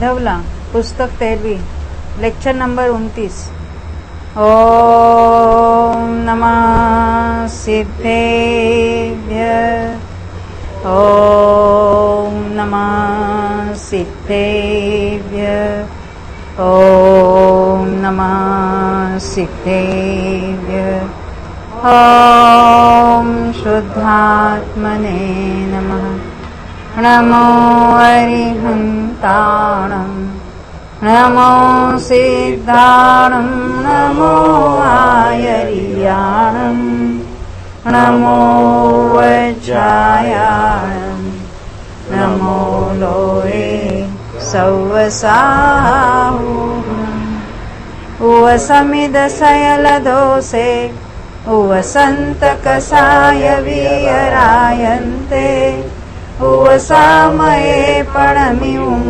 धवला पुस्तक 13 lecture number 29। ओम नमः सिद्धेभ्य। ओम नमः सिद्धेभ्य। ओम नमः सिद्धेभ्य। ओम शुद्धात्मने नमः। नमो अरिहन्ताणं नमो सिद्धाणं नमो आयर्याणं नमो वज्रायाणं नमो लोये सौवसाहुणम् उवसमिदशयलदोषे उवसन्तकसाय वीयरायन्ते उवसामये पणमिवं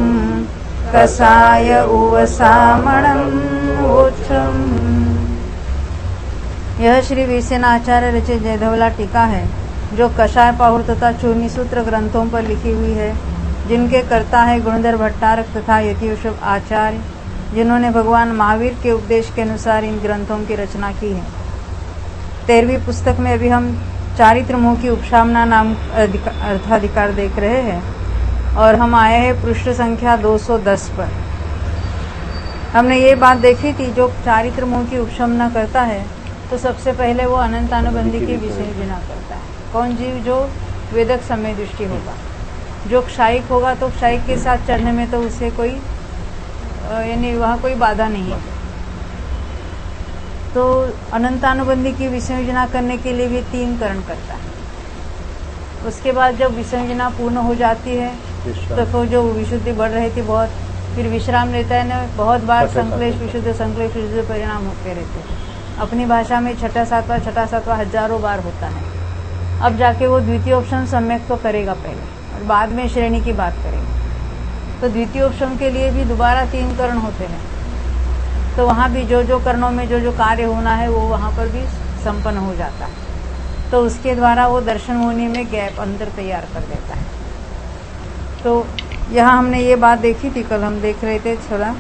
कसाय उवसामणम् उच्छम्। यह श्री वीरसेनाचार्य रचित जयधवला टीका है, जो कषाय पाहुर तथा चूर्णी सूत्र ग्रंथों पर लिखी हुई है, जिनके कर्ता है गुणधर भट्टारक तथा यतिवृषभ आचार्य, जिन्होंने भगवान महावीर के उपदेश के अनुसार इन ग्रंथों की रचना की है। 13वीं पुस्तक में अभी हम चारित्र मोह की उपशामना नाम अर्थाधिकार देख रहे हैं और हम आए हैं पृष्ठ संख्या 210 पर। हमने ये बात देखी थी, जो चारित्र मोह की उपशमना करता है तो सबसे पहले वो अनंतानुबंधी की विसर्जना करता है। कौन जीव? जो वेदक समय दृष्टि होगा। जो क्षायिक होगा तो क्षायिक के साथ चढ़ने में तो उसे कोई यानी वहाँ कोई बाधा नहीं है। तो अनंतानुबंधी की विसर्जना करने के लिए भी 3 करण करता है। उसके बाद जब विसर्जना पूर्ण हो जाती है तो फिर जो विशुद्धि बढ़ रही थी बहुत, फिर विश्राम लेता है ना, बहुत बार संक्लेश विशुद्ध परिणाम होते रहते हैं। अपनी भाषा में छठा सातवां हजारों बार होता है। अब जाके वो द्वितीयोपशम सम्यक तो करेगा पहले और बाद में श्रेणी की बात करेगा। तो द्वितीयोपशम के लिए भी दोबारा 3 करण होते हैं। तो वहाँ भी जो जो करणों में जो जो कार्य होना है वो वहाँ पर भी संपन्न हो जाता है। तो उसके द्वारा वो दर्शन होने में गैप अंतर तैयार कर देता है। तो यहाँ हमने ये बात देखी थी, कल हम देख रहे थे थोड़ा।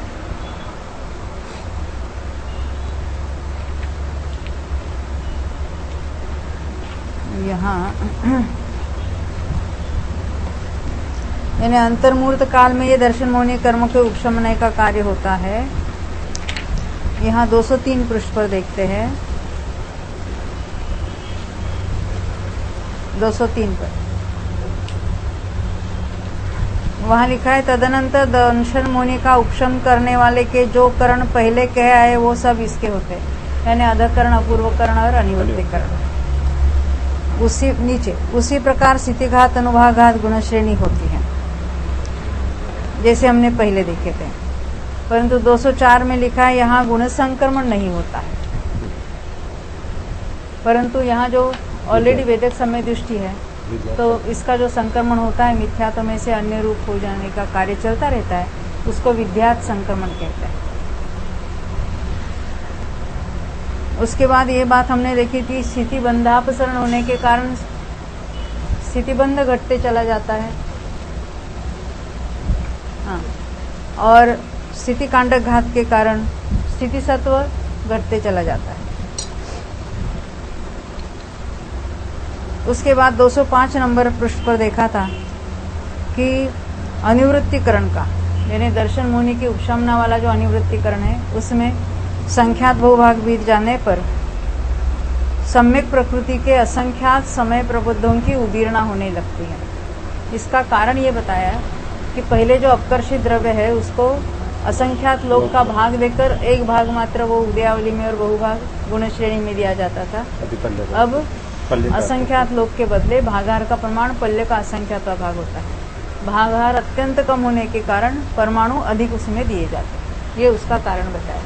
यहाँ यानी अंतर्मूर्त काल में ये दर्शन मोहनी कर्म के उपशमन का कार्य होता है। यहाँ 203 पृष्ठ पर देखते हैं, 203 पर वहाँ लिखा है, तदनंतर दर्शन मोहनी का उपशम करने वाले के जो करण पहले कहे आए वो सब इसके होते हैं, यानी अधकरण, अपूर्वकरण और अनिवृत्तिकरण। उसी प्रकार स्थितिघात, अनुभाघात गुण श्रेणी होती है, जैसे हमने पहले देखे थे। परंतु 204 में लिखा है यहाँ गुण संक्रमण नहीं होता है। परंतु यहाँ जो ऑलरेडी वेदक समय दृष्टि है तो इसका जो संक्रमण होता है मिथ्यात्व में से अन्य रूप हो जाने का कार्य चलता रहता है, उसको विद्यात संक्रमण कहते हैं। उसके बाद ये बात हमने देखी थी, स्थिति बंधापसरण होने के कारण स्थितिबंध घटते चला जाता है। हाँ, और स्थिति कांडक घात के कारण स्थिति सत्व घटते चला जाता है। उसके बाद 205 नंबर पृष्ठ पर देखा था कि अनिवृत्तिकरण का, यानी दर्शन मुनि की उपशमना वाला जो अनिवृत्तिकरण है उसमें संख्यात बहुभाग बीत जाने पर सम्यक प्रकृति के असंख्यात समय प्रबुद्धों की उदीर्णा होने लगती है। इसका कारण ये बताया कि पहले जो अपकर्षित द्रव्य है उसको असंख्यात लोक का भाग देकर एक भाग मात्र वो उदयावली में और बहुभाग गुण श्रेणी में दिया जाता था। अब असंख्यात लोक के बदले भागाहार का प्रमाण पल्य का असंख्यात भाग होता है। भागाहार अत्यंत कम होने के कारण परमाणु अधिक उसमें दिए जाते हैं, ये उसका कारण बताया।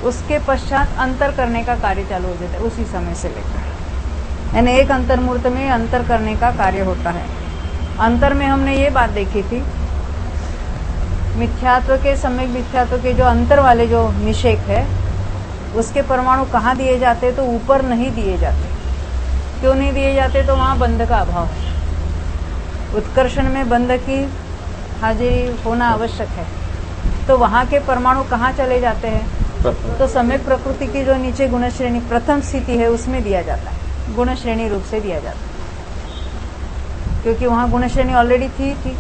उसके पश्चात अंतर करने का कार्य चालू हो जाता है उसी समय से लेकर, यानी एक अंतर्मूर्त में अंतर करने का कार्य होता है। अंतर में हमने ये बात देखी थी, मिथ्यात्व के सम्यक मिथ्यात्व के जो अंतर वाले जो निषेक है उसके परमाणु कहाँ दिए जाते, तो ऊपर नहीं दिए जाते। क्यों नहीं दिए जाते? तो वहाँ बंध का अभाव है। उत्कर्षण में बंध की हाजिरी होना आवश्यक है। तो वहाँ के परमाणु कहाँ चले जाते हैं? तो सम्यक प्रकृति की जो नीचे गुण श्रेणी प्रथम स्थिति है उसमें दिया जाता है, गुण श्रेणी रूप से दिया जाता है, क्योंकि वहाँ गुण श्रेणी ऑलरेडी थी।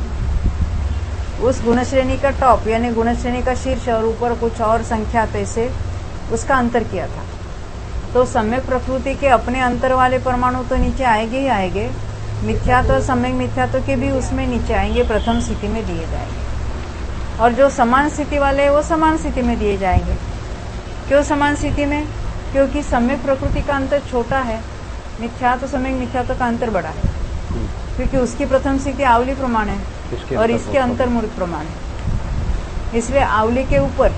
उस गुण श्रेणी का टॉप यानी गुण श्रेणी का शीर्ष और ऊपर कुछ और संख्या से उसका अंतर किया था। तो सम्यक प्रकृति के अपने अंतर वाले परमाणु तो नीचे आएंगे ही आएंगे, मिथ्यात्व और सम्यक मिथ्यात्व के भी उसमें नीचे आएंगे, प्रथम स्थिति में दिए जाएंगे। और जो समान स्थिति वाले हैं वो समान स्थिति में दिए जाएंगे। क्यों समान स्थिति में? क्योंकि सम्यक प्रकृति का अंतर छोटा है, मिथ्यात्व सम्यक मिथ्यात्व का अंतर बड़ा है, क्योंकि उसकी प्रथम स्थिति आवली प्रमाण है और इसके अंतर्मूर्त प्रमाण है। इसलिए आवली के ऊपर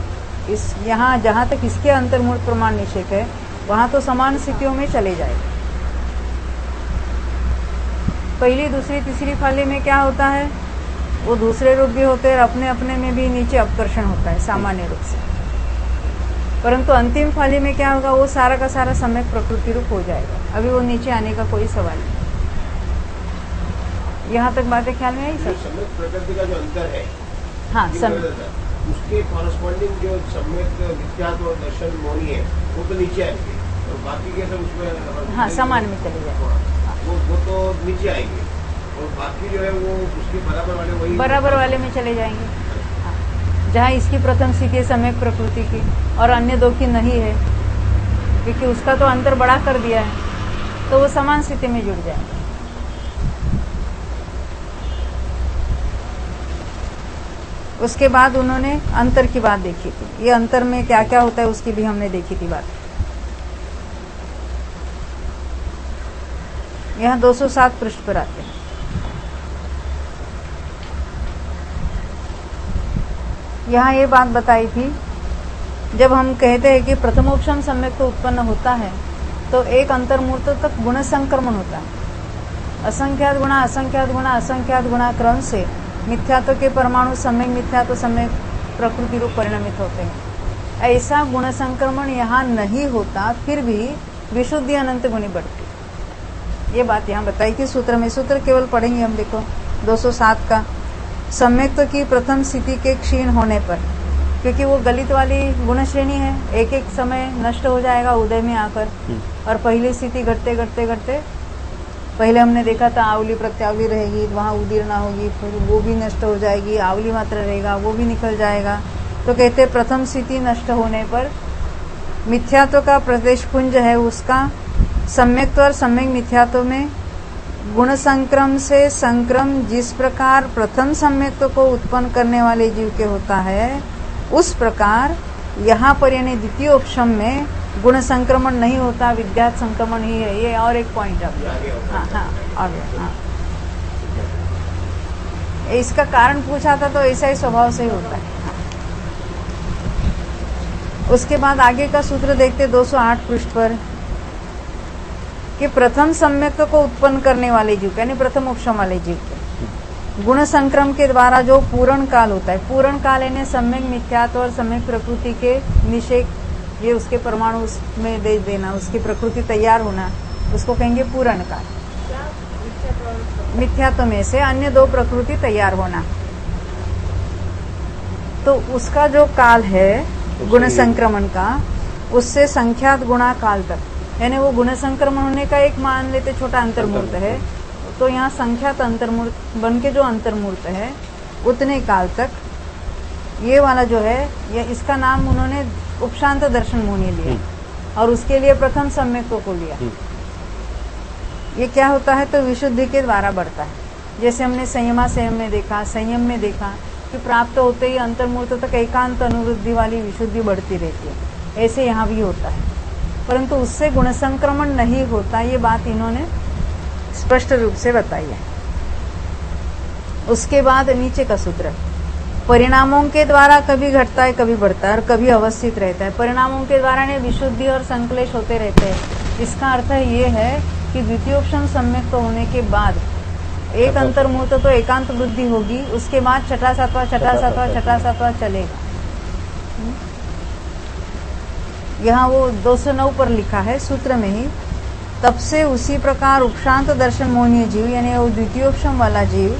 इस यहाँ जहाँ तक इसके अंतर्मूर्त प्रमाण निषेध है वहाँ तो समान स्थितियों में चले जाएगा। पहली दूसरी तीसरी फाली में क्या होता है? वो दूसरे रूप भी होते हैं और अपने अपने में भी नीचे अपकर्षण होता है सामान्य रूप से। परंतु अंतिम फाली में क्या होगा? वो सारा का सारा सम्यक प्रकृति रूप हो जाएगा। अभी वो नीचे आने का कोई सवाल नहीं। यहाँ तक बातें ख्याल में आई सर? सम्यक प्रकृति का जो अंतर है, हाँ, उसके कॉरस्पॉन्डिंग जो सम्यक मिथ्यात्व और दर्शन मौनी है वो तो नीचे आएंगे और बाकी के सब उसमें हाँ समान में चले जाएंगे। वो तो नीचे आएंगे और बाकी जो है वो उसके बराबर वाले वही बराबर वाले में चले जाएंगे। हाँ, जहाँ इसकी प्रथम स्थिति है सम्यक प्रकृति की और अन्य दो की नहीं है, क्योंकि उसका तो अंतर बड़ा कर दिया है, तो वो समान स्थिति में जुड़ जाएंगे। उसके बाद उन्होंने अंतर की बात देखी थी। ये अंतर में क्या क्या होता है उसकी भी हमने देखी थी बात। यहाँ 207 पृष्ठ पर आते हैं। यहाँ ये बात बताई थी, जब हम कहते हैं कि प्रथमोपशम सम्यक तो उत्पन्न होता है तो एक अंतर्मूर्त तक गुण संक्रमण होता है। असंख्यात गुणा क्रम से मिथ्यात्व के परमाणु सम्यक मिथ्यात्व सम्यक प्रकृति रूप परिणमित होते हैं। ऐसा गुण संक्रमण यहाँ नहीं होता, फिर भी विशुद्धि अनंत गुणी बढ़ती। ये बात यहाँ बताई थी सूत्र में। सूत्र केवल पढ़ेंगे हम, देखो 207 का। सम्यक्त्व की प्रथम स्थिति के क्षीण होने पर, क्योंकि वो गलित वाली गुण श्रेणी है, एक एक समय नष्ट हो जाएगा उदय में आकर, और पहली स्थिति घटते घटते घटते पहले हमने देखा था आवली प्रत्यावली रहेगी, वहाँ उदीर्णा होगी, फिर वो भी नष्ट हो जाएगी, आवली मात्र रहेगा, वो भी निकल जाएगा। तो कहते प्रथम स्थिति नष्ट होने पर मिथ्यात्व का प्रदेश पुंज है उसका सम्यक्त्व और सम्यक मिथ्यात्व में गुण संक्रम से संक्रम जिस प्रकार प्रथम सम्यक्त्व को उत्पन्न करने वाले जीव के होता है, उस प्रकार यहाँ पर यानी द्वितीय उपशम में गुण संक्रमण नहीं होता, विद्यात संक्रमण ही है। ये और एक पॉइंट अब इसका कारण पूछा था तो ऐसा ही स्वभाव से ही होता है। उसके बाद आगे का सूत्र देखते 208 पृष्ठ पर कि प्रथम सम्यक्त्व को उत्पन्न करने वाले जीव यानी प्रथम उपशम वाले जीव के गुण संक्रम के द्वारा जो पूर्ण काल होता है, पूर्ण काल यानी सम्यक मिथ्यात्व और सम्यक प्रकृति के निषेध, ये उसके परमाणु उसमें दे देना, उसकी प्रकृति तैयार होना, उसको कहेंगे पूर्ण काल। मिथ्यात्व में से अन्य दो प्रकृति तैयार होना, तो उसका जो काल है गुण संक्रमण का, उससे संख्यात गुणा काल तक, यानी वो गुण संक्रमण होने का एक मान लेते छोटा अंतर्मूर्त है, तो यहाँ संख्यात अंतर्मूर्त बन के जो अंतर्मूर्त है उतने काल तक ये वाला जो है, ये इसका नाम उन्होंने उपशांत दर्शन मुनि लिया और उसके लिए प्रथम सम्यक्त्व को लिया। ये क्या होता है? तो विशुद्धि के द्वारा बढ़ता है। जैसे हमने संयम में देखा, संयम में देखा कि प्राप्त होते ही अंतर्मूर्त तक एकांत अनुवृद्धि वाली विशुद्धि बढ़ती रहती है, ऐसे यहाँ भी होता है, परंतु उससे गुण संक्रमण नहीं होता। ये बात इन्होंने स्पष्ट रूप से बताई है। उसके बाद नीचे का सूत्र, परिणामों के द्वारा कभी घटता है कभी बढ़ता है और कभी अवस्थित रहता है। परिणामों के द्वारा ने विशुद्धि और संक्लेश होते रहते हैं। इसका अर्थ ये है कि द्वितीयोपशम सम्यक तो होने के बाद एक अंतर्मूर्त तो एकांत वृद्धि होगी, उसके बाद छठा सातवां चलेगा। यहाँ वो 209 पर लिखा है सूत्र में ही, तब से उसी प्रकार उपशांत दर्शन मोहनीय जीव यानी वो द्वितीयोपशम वाला जीव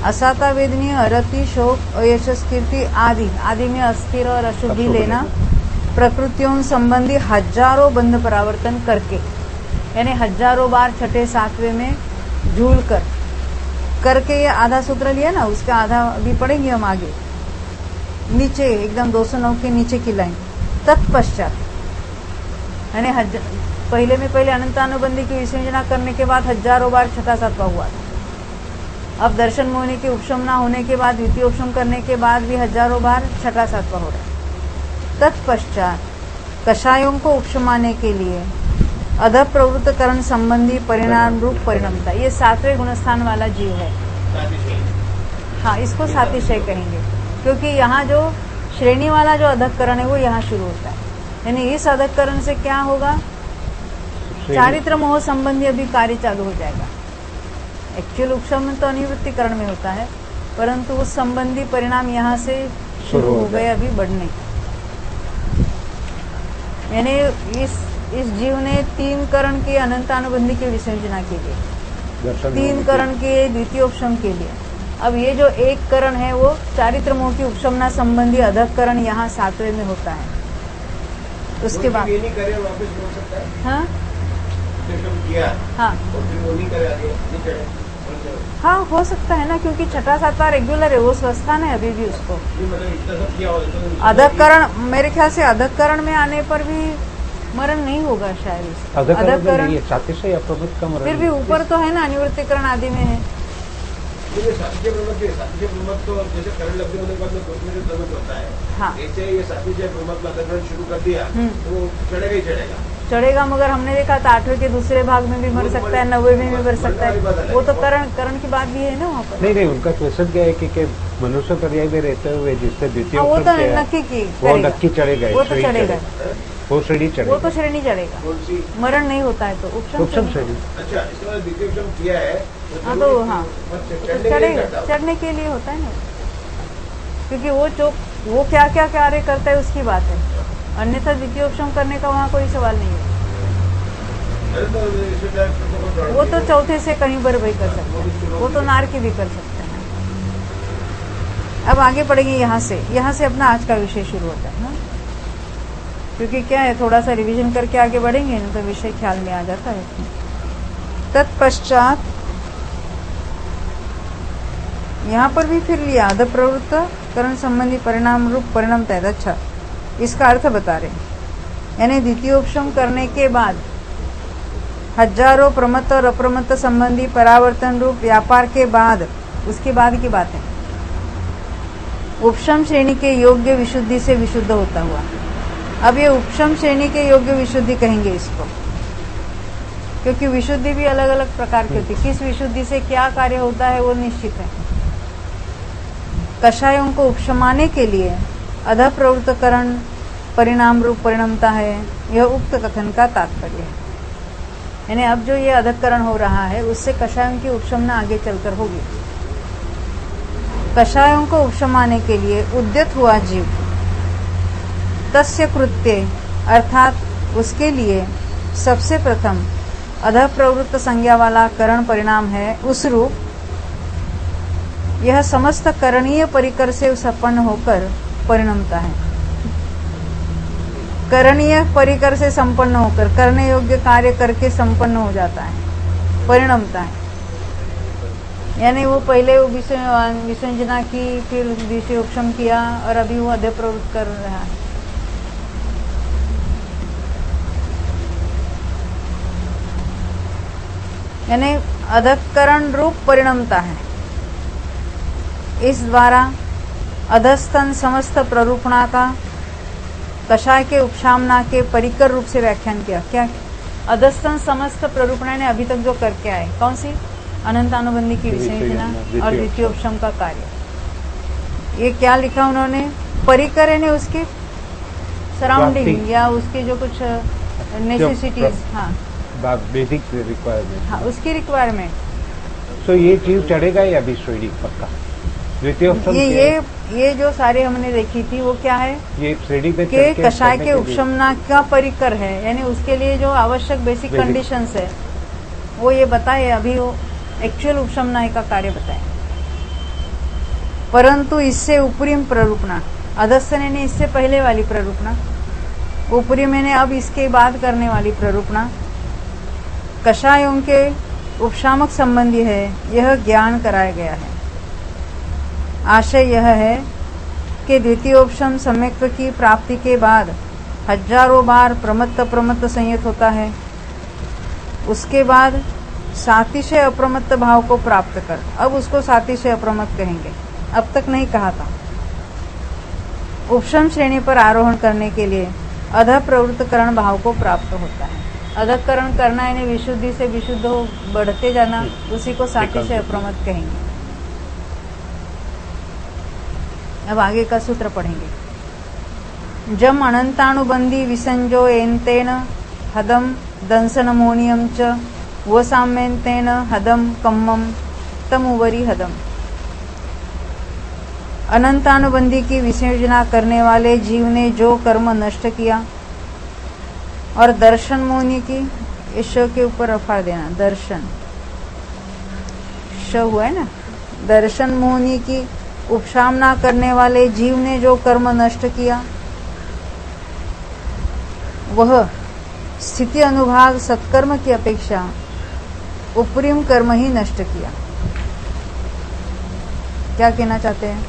असाता वेदनीय अरति शोक अयशस कीर्ति आदि में अस्थिर और अशुद्धि लेना प्रकृतियों संबंधी हजारों बंध परावर्तन करके यानी हजारों बार छठे सातवें में झूल करके ये आधा सूत्र लिया ना, उसका आधा अभी पढ़ेंगे हम आगे नीचे एकदम 209 के नीचे की लाइन। तत्पश्चात यानी पहले अनंतानुबंधी की विसर्जना करने के बाद हजारों बार छठा सातवां हुआ था। अब दर्शन मोहनी के उपशम ना होने के बाद द्वितीय उपशम करने के बाद भी हजारों बार छठा सातवां हो रहा है। तत्पश्चात कषायों को उपशमाने के लिए अध प्रवृत्तकरण संबंधी परिणाम रूप परिणमता, ये 7वें गुणस्थान वाला जीव है। हाँ, इसको सातिशय कहेंगे क्योंकि यहाँ जो श्रेणी वाला जो अधकरण है वो यहाँ शुरू होता है। यानी इस अधकरण से क्या होगा, चारित्र मोह संबंधी अभी कार्य चालू हो जाएगा। एक्चुअल उपशम तो अनिवृत्तिकरण में होता है, परंतु उस संबंधी परिणाम यहाँ से शुरू हो गए अभी बढ़ने। यानी इस जीव ने 3 करण के अनंतानुबंधी की विसर्जना के लिए, 3 करण के द्वितीयोपशम के लिए, अब ये जो 1 करण है वो चारित्र मोह की उपशमना संबंधी अधकरण यहाँ 7वें में होता है। उसके बाद ये नहीं करे वापस बोल सकता है। हाँ किया हाँ और फिर वो नहीं करे आगे नहीं चढ़े। हाँ, हो सकता है ना, क्योंकि छठा सातवां रेगुलर है, वो स्वस्थान है अभी भी उसको। मतलब इतना सब किया होता है तो अधकरण मेरे ख्याल से अधकरण में आने पर भी मरण नहीं होगा शायद। अधकरण सातिशय अप्रवृत्त का मरण फिर भी ऊपर तो है ना, अनिवृत्तिकरण आदि में है। सातिशय ब्रह्मत्व तो जैसे करण लब्धि होने के बाद में कुछ में जो दर्द होता है, हाँ। ऐसे ये सातिशय ब्रह्मत्व अधकरण शुरू कर दिया तो वो चढ़ेगा ही चढ़ेगा, मगर हमने देखा था 8वें के दूसरे भाग में भी मर सकता है, 90वें में भी मर सकता है। वो तो करण की बात भी है ना वहाँ पर। नहीं, उनका क्वेश्चन क्या है कि मनुष्य पर्याय में रहते हुए जिससे द्वितीय वो तो नक्की की वो नक्की चढ़ेगा, वो तो चढ़ेगा, वो श्रेणी चढ़ेगा, वो तो श्रेणी चढ़ेगा, मरण नहीं होता है तो उपशम श्रेणी। अच्छा, इसके बाद द्वितीय उपशम किया है हाँ तो हाँ चढ़ेगा, चढ़ने के लिए होता है ना, क्योंकि वो क्या क्या कार्य करता है उसकी बात है, अन्यथा द्वितीय उपशम करने का वहाँ कोई सवाल नहीं है। वो तो चौथे से कहीं पर भी कर सकते हैं, वो तो नार की भी कर सकते हैं। अब आगे पढ़ेंगे यहाँ से अपना आज का विषय शुरू होता है ना, क्योंकि क्या है थोड़ा सा रिवीजन करके आगे बढ़ेंगे ना तो विषय ख्याल में आ जाता है। तत्पश्चात यहाँ पर भी फिर लिया अध प्रवृत्त करण संबंधी परिणाम रूप परिणमता है। अच्छा, इसका अर्थ बता रहे, यानी द्वितीयोपशम करने के बाद हजारों प्रमत्त और अप्रमत्त संबंधी परावर्तन रूप व्यापार के बाद, उसके बाद की बात है, उपशम श्रेणी के योग्य विशुद्धि से विशुद्ध होता हुआ। अब ये उपशम श्रेणी के योग्य विशुद्धि कहेंगे इसको, क्योंकि विशुद्धि भी अलग अलग प्रकार की होती है, किस विशुद्धि से क्या कार्य होता है वो निश्चित है। कषायों को उपशमाने के लिए अध प्रवृत्तकरण परिणाम रूप परिणमता है, यह उक्त कथन का तात्पर्य है। यानी अब जो ये अधकरण हो रहा है उससे कषायों की उपशमना आगे चलकर होगी। कषायों को उपशमाने के लिए उद्यत हुआ जीव तस्य कृत्य अर्थात उसके लिए सबसे प्रथम अध प्रवृत्त संज्ञा वाला करण परिणाम है उस रूप, यह समस्त करणीय परिकर से संपन्न होकर परिणमता है। करणीय परिकर से संपन्न होकर करने योग्य कार्य करके संपन्न हो जाता है, परिणमता है। यानी वो पहले विसंजना की, फिर द्वितीय उपशम किया और अभी वो अध प्रवृत्त कर रहा है। यानी अधकरण रूप परिणमता है। इस द्वारा अधस्तन समस्त प्ररूपणा का कषाय के उपशामना के परिकर रूप से व्याख्यान किया। क्या अधस्तन समस्त प्ररूपणा ने अभी तक जो करके आए, कौन सी? अनंतानुबंधी की विसंजना और द्वितीय उपशम का कार्य। ये क्या लिखा उन्होंने? परिकर यानी उसकी सराउंडिंग या उसके जो कुछ नेसेसिटीज, हाँ बेसिक रिक्वायरमेंट, हाँ उसकी रिक्वायरमेंट। तो ये चीज चढ़ेगा या भी श्रेणी पक्का? द्वितीय उपशम ये जो सारे हमने देखी थी वो क्या है ये श्रेणी पे कि चढ़ के कषाय करने के लिए- उपशमना का परिकर है, यानी उसके लिए जो आवश्यक बेसिक Basic. कंडीशंस है वो ये बताए, अभी वो एक्चुअल उपशमनाय का कार्य बताए। परंतु इससे उपरिम प्ररूपणा, अधस्थ ने इससे पहले वाली प्ररूपणा, ऊपरी मैंने अब इसके बाद करने वाली प्ररूपणा कषायों के उपशामक संबंधी है, यह ज्ञान कराया गया है। आशय यह है कि द्वितीयोपशम सम्यक की प्राप्ति के बाद हजारों बार प्रमत्त संयत होता है, उसके बाद सातिशय अप्रमत्त भाव को प्राप्त कर, अब उसको सातिशय अप्रमत्त कहेंगे, अब तक नहीं कहा था। उपशम श्रेणी पर आरोहण करने के लिए अध प्रवृत्तकरण भाव को प्राप्त होता है। अधकरण करना यानी विशुद्धि से विशुद्ध हो बढ़ते जाना, उसी को सातिशय अप्रमत्त कहेंगे। अब आगे का सूत्र पढ़ेंगे। जम अनंतानुबंधी विसंजो एन्तेन हदम दंसनमोनियम च वो साम्यन्तेन हदम कम्मम तम उवरी हदम। अनंतानुबंधी की विसंयोजना करने वाले जीव ने जो कर्म नष्ट किया, और दर्शन मोनी की, इस श के ऊपर रफा देना, दर्शन श हुआ है ना, दर्शन मोनी की उपशामना करने वाले जीव ने जो कर्म नष्ट किया, वह स्थिति अनुभाग सत्कर्म की अपेक्षा उपरिम कर्म ही नष्ट किया। क्या कहना चाहते हैं?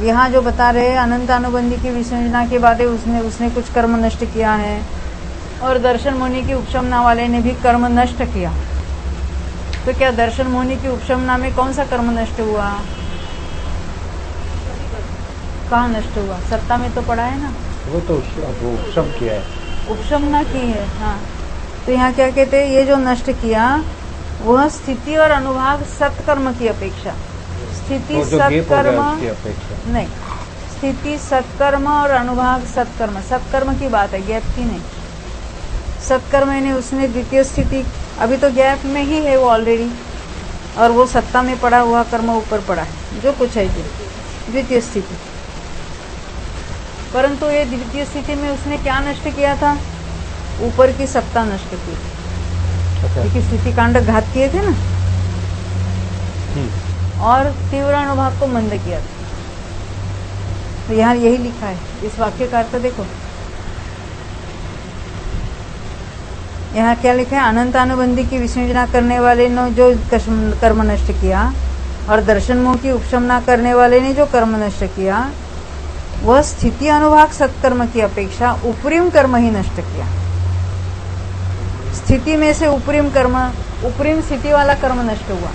यहाँ जो बता रहे हैं अनंतानुबंधी की विसंयोजना के बाद उसने कुछ कर्म नष्ट किया है, और दर्शन मुनि की उपशमना वाले ने भी कर्म नष्ट किया। तो क्या दर्शन मुनि की उपशमना में कौन सा कर्म नष्ट हुआ? कहाँ नष्ट हुआ? सत्ता में तो पड़ा है ना, वो तो वो उपशम किया है, उपशमना की है। हाँ, तो यहाँ क्या कहते हैं, ये जो नष्ट किया वह स्थिति और अनुभाग सत्कर्म की अपेक्षा, स्थिति वो जो गैप हो गया सत्कर्म उसकी अपेक्षा। नहीं, स्थिति सत्कर्म और अनुभाग सत्कर्म, सत्कर्म की बात है, गैप की नहीं। सत्कर्म यानी उसने द्वितीय स्थिति, अभी तो गैप में ही है वो ऑलरेडी, और वो सत्ता में पड़ा हुआ कर्म ऊपर पड़ा है, जो कुछ है द्वितीय स्थिति। परंतु ये द्वितीय स्थिति में उसने क्या नष्ट किया था? ऊपर की सत्ता नष्ट की, क्योंकि स्थिति कांड घात किए थे ना, और तीव्र अनुभाग को मंद किया था। तो यहाँ यही लिखा है, इस वाक्य का अर्थ देखो, यहाँ क्या लिखा है? अनंतानुबंधी की विसंयोजना करने वाले ने जो कर्म नष्ट किया, और दर्शन मोह की उपशमना करने वाले ने जो कर्म नष्ट किया, वह स्थिति अनुभाग सत्कर्म की अपेक्षा उपरिम कर्म ही नष्ट किया। स्थिति में से उपरिम कर्म, उपरिम स्थिति वाला कर्म नष्ट हुआ,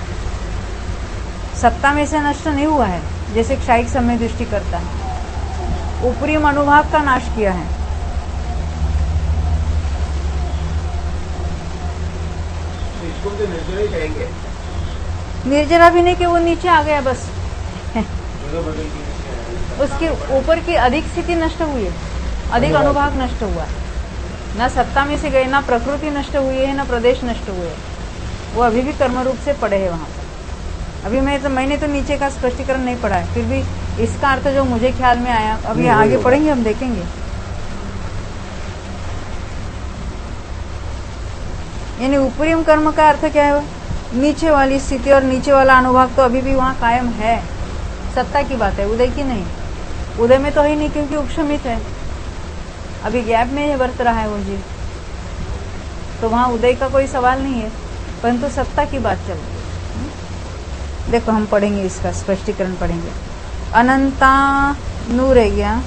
सत्ता में से नष्ट नहीं हुआ है, जैसे क्षायिक समय दृष्टि करता है। उपरिम अनुभाग का नाश किया है। इसको तो निर्जरा ही कहेंगे। निर्जरा भी नहीं कि वो नीचे आ गया बस, उसके ऊपर की अधिक स्थिति नष्ट हुई है, अधिक अनुभाग नष्ट हुआ है। न सत्ता में से गए, ना प्रकृति नष्ट हुई है, ना प्रदेश नष्ट हुए है, वो अभी भी कर्म रूप से पड़े हैं वहां पर। अभी मैंने तो नीचे का स्पष्टीकरण नहीं पढ़ा है, फिर भी इसका अर्थ जो मुझे ख्याल में आया, अभी आगे पढ़ेंगे, हम देखेंगे। यानी उपरिम कर्म का अर्थ क्या है? नीचे वाली स्थिति और नीचे वाला अनुभाग तो अभी भी वहां कायम है। सत्ता की बात है, उदय की नहीं। उदय में तो ही नहीं, क्योंकि उपशमित है, अभी गैप में वर्त रहा है वो जीव, तो वहां उदय का कोई सवाल नहीं है, परंतु सत्ता की बात चल रही है। देखो हम पढ़ेंगे, इसका स्पष्टीकरण पढ़ेंगे। अनंतानु रह गया,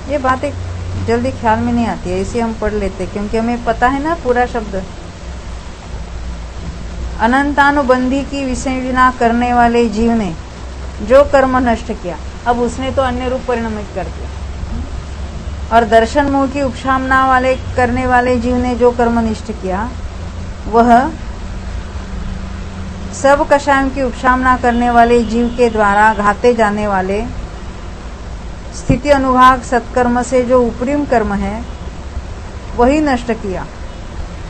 ये बात एक जल्दी ख्याल में नहीं आती है, इसे हम पढ़ लेते क्योंकि हमें पता है ना पूरा शब्द। अनंतानुबंधी की विसंयोजना करने वाले जीव ने जो कर्म नष्ट किया, अब उसने तो अन्य रूप परिणमित कर दिया, और दर्शन मोह की उपशामना वाले करने वाले जीव ने जो कर्म नष्ट किया, वह सब कषायों की उपशामना करने वाले जीव के द्वारा घाते जाने वाले स्थिति अनुभाग सत्कर्म से जो उपरिम कर्म है वही नष्ट किया,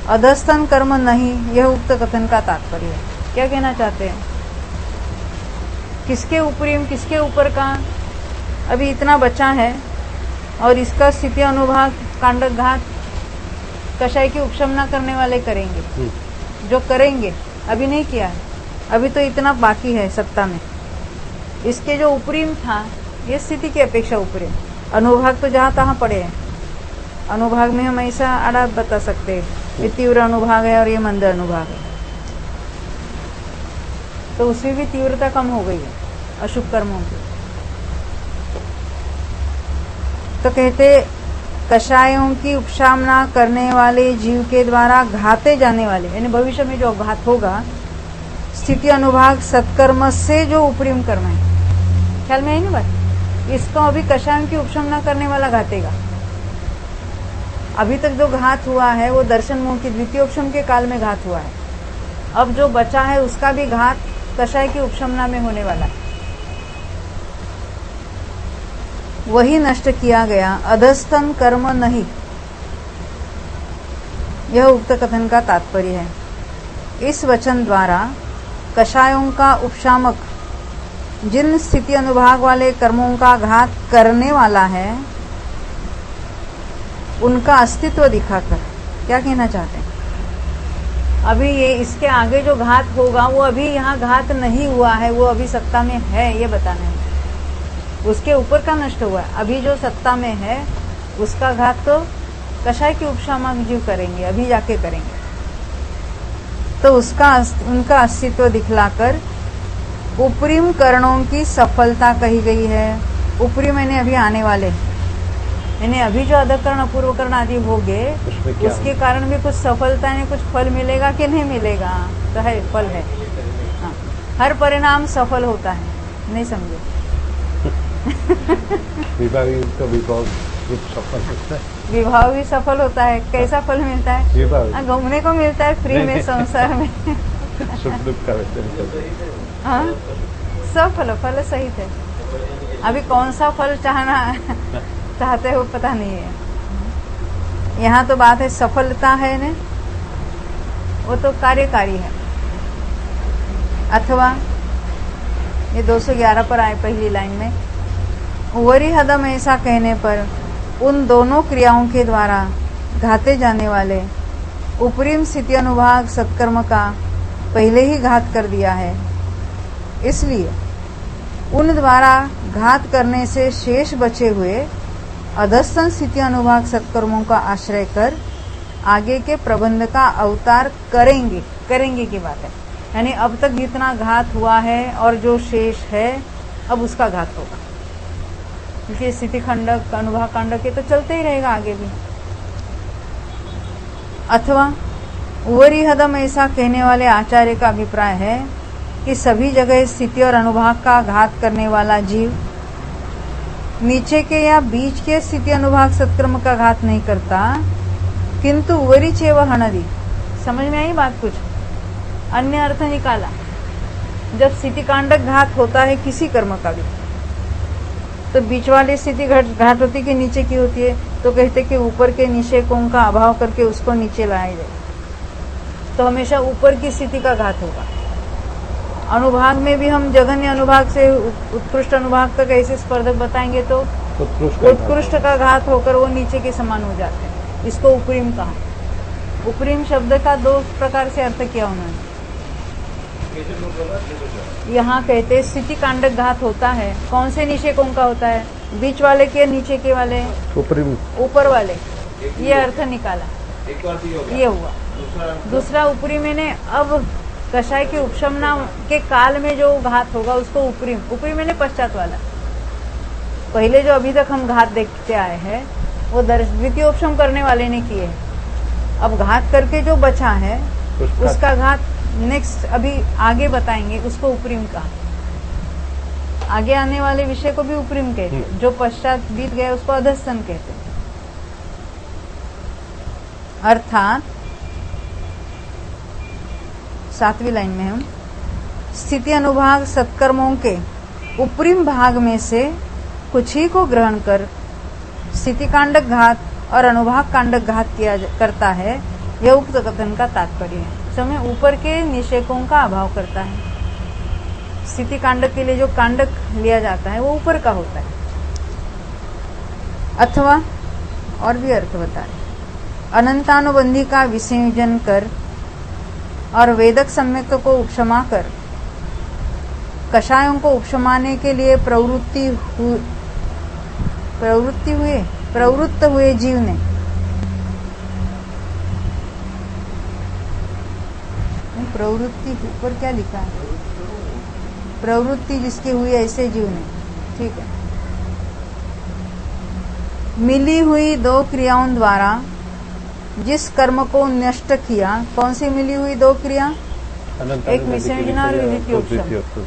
अधस्तन कर्म नहीं। यह उक्त कथन का तात्पर्य है। क्या कहना चाहते हैं? किसके उपरिम किसके ऊपर का अभी इतना बचा है, और इसका स्थिति अनुभाग कांडक घात कषाय की उपशमना करने वाले करेंगे, जो करेंगे। अभी नहीं किया है, अभी तो इतना बाकी है सत्ता में। इसके जो उपरिम था, ये स्थिति की अपेक्षा उपरिम, अनुभाग तो जहाँ तहाँ पड़े हैं। अनुभाग में हम ऐसा आड़ा बता सकते हैं, ये तीव्र अनुभाग है और ये मंद अनुभाग है, तो उसमें भी तीव्रता कम हो गई है अशुभ कर्मों की। तो कहते कषायों की उपशामना करने वाले जीव के द्वारा घाते जाने वाले, यानी भविष्य में जो घात होगा, स्थिति अनुभाग सत्कर्म से जो उपरिम कर्म है, ख्याल में है ना बात। इसको अभी कषायों की उपशमना करने वाला घातेगा। अभी तक जो घात हुआ है वो दर्शन मोह की द्वितीयोपशम के काल में घात हुआ है। अब जो बचा है उसका भी घात कषाय की उपशमना में होने वाला है। वही नष्ट किया गया, अधस्तन कर्म नहीं, यह उक्त कथन का तात्पर्य है। इस वचन द्वारा कषायों का उपशामक जिन स्थिति अनुभाग वाले कर्मों का घात करने वाला है, उनका अस्तित्व दिखाकर क्या कहना चाहते हैं? अभी ये इसके आगे जो घात होगा वो अभी यहाँ घात नहीं हुआ है, वो अभी सत्ता में है, ये बताना है। उसके ऊपर का नष्ट हुआ है, अभी जो सत्ता में है उसका घात तो कषाय की उपशामक जीव करेंगे, अभी जाके करेंगे। तो उनका अस्तित्व दिखलाकर उपरिम करणों की सफलता कही गई है। उपरिम यानी अभी आने वाले, यानी अभी जो अधकरण अपूर्व करण आदि हो गए, उसके कारण भी कुछ सफलता यानी कुछ फल मिलेगा कि नहीं मिलेगा? तो है, फल है। हाँ, हर परिणाम सफल होता है, नहीं समझे? विवाह तो विभाग सफल होता है, विवाह भी सफल होता है। कैसा फल मिलता है? विवाह घूमने को मिलता है फ्री में संसार में। सुख दुख का वैसे हाँ, सब फल सहित है। अभी कौन सा फल चाहते हो पता नहीं है। यहाँ तो बात है सफलता है ना, वो तो कार्यकारी है। अथवा ये 211 पर आए पहली लाइन में, वरिहदम ऐसा कहने पर उन दोनों क्रियाओं के द्वारा घाते जाने वाले उपरिम स्थिति अनुभाग सत्कर्म का पहले ही घात कर दिया है। इसलिए उन द्वारा घात करने से शेष बचे हुए अधस्तन स्थिति अनुभाग सत्कर्मों का आश्रय कर आगे के प्रबंध का अवतार करेंगे की बात है। यानी अब तक जितना घात हुआ है और जो शेष है अब उसका घात होगा, क्योंकि स्थिति खंडक अनुभाग कांडक ये तो चलते ही रहेगा आगे भी। अथवा वरिहदम ऐसा कहने वाले आचार्य का अभिप्राय है कि सभी जगह स्थिति और अनुभाग का घात करने वाला जीव नीचे के या बीच के स्थिति अनुभाग सत्कर्म का घात नहीं करता, किंतु वरिचेव हनदी। समझ में आई बात? कुछ अन्य अर्थ निकाला। जब स्थिति कांडक घात होता है किसी कर्म का भी, तो बीच वाली स्थिति घात होती कि नीचे की होती है, तो कहते कि ऊपर के निषेकों का अभाव करके उसको नीचे लाया जाए, तो हमेशा ऊपर की स्थिति का घात होगा। अनुभाग में भी हम जघन्य अनुभाग से उत्कृष्ट अनुभाग तक ऐसे स्पर्धक बताएंगे तो उत्कृष्ट का घात होकर वो नीचे के समान हो जाते हैं। इसको उपरिम कहा। उपरिम शब्द का दो प्रकार से अर्थ किया उन्होंने। यहाँ कहते स्थिति कांडक घात होता है, कौन से निषेकों का होता है? बीच वाले के, नीचे के वाले, ऊपर वाले, ये अर्थ निकाला। ये हुआ। दूसरा उपरिम मैंने अब कषाय के उपशमना के काल में जो घात होगा उसको उपरिम मैंने पश्चात वाला। पहले जो अभी तक हम घात देखते आए हैं वो द्वितीय उपशम करने वाले ने किए। अब घात करके जो बचा है उसका घात नेक्स्ट अभी आगे बताएंगे, उसको उपरिम का। आगे आने वाले विषय को भी उपरिम कहते हैं, जो पश्चात बीत गया उसको अधस्तन कहते हैं। अर्थात 7वीं लाइन में हम स्थिति अनुभाग सत्कर्मों के उपरिम भाग में से कुछ ही को ग्रहण कर स्थिति कांडक घात और अनुभाग कांडक घात करता है, यह उक्त कथन का तात्पर्य है। समय ऊपर के निषेकों का अभाव करता है। स्थिति कांडक के लिए जो कांडक लिया जाता है वो ऊपर का होता है। अथवा और भी अर्थ बता रहे, अनंतानुबंधी का विसंयोजन कर और वेदक सम्यक को उपशमा कर कषायों को उपशमाने के लिए प्रवृत्त हुए जीव ने प्रवृत्ति ऊपर क्या लिखा है, प्रवृत्ति जिसकी हुई ऐसे जीव ने, ठीक है, मिली हुई दो क्रियाओं द्वारा जिस कर्म को नष्ट किया। कौन सी मिली हुई दो क्रिया? एक विसर्जना और द्वितीयोपशम।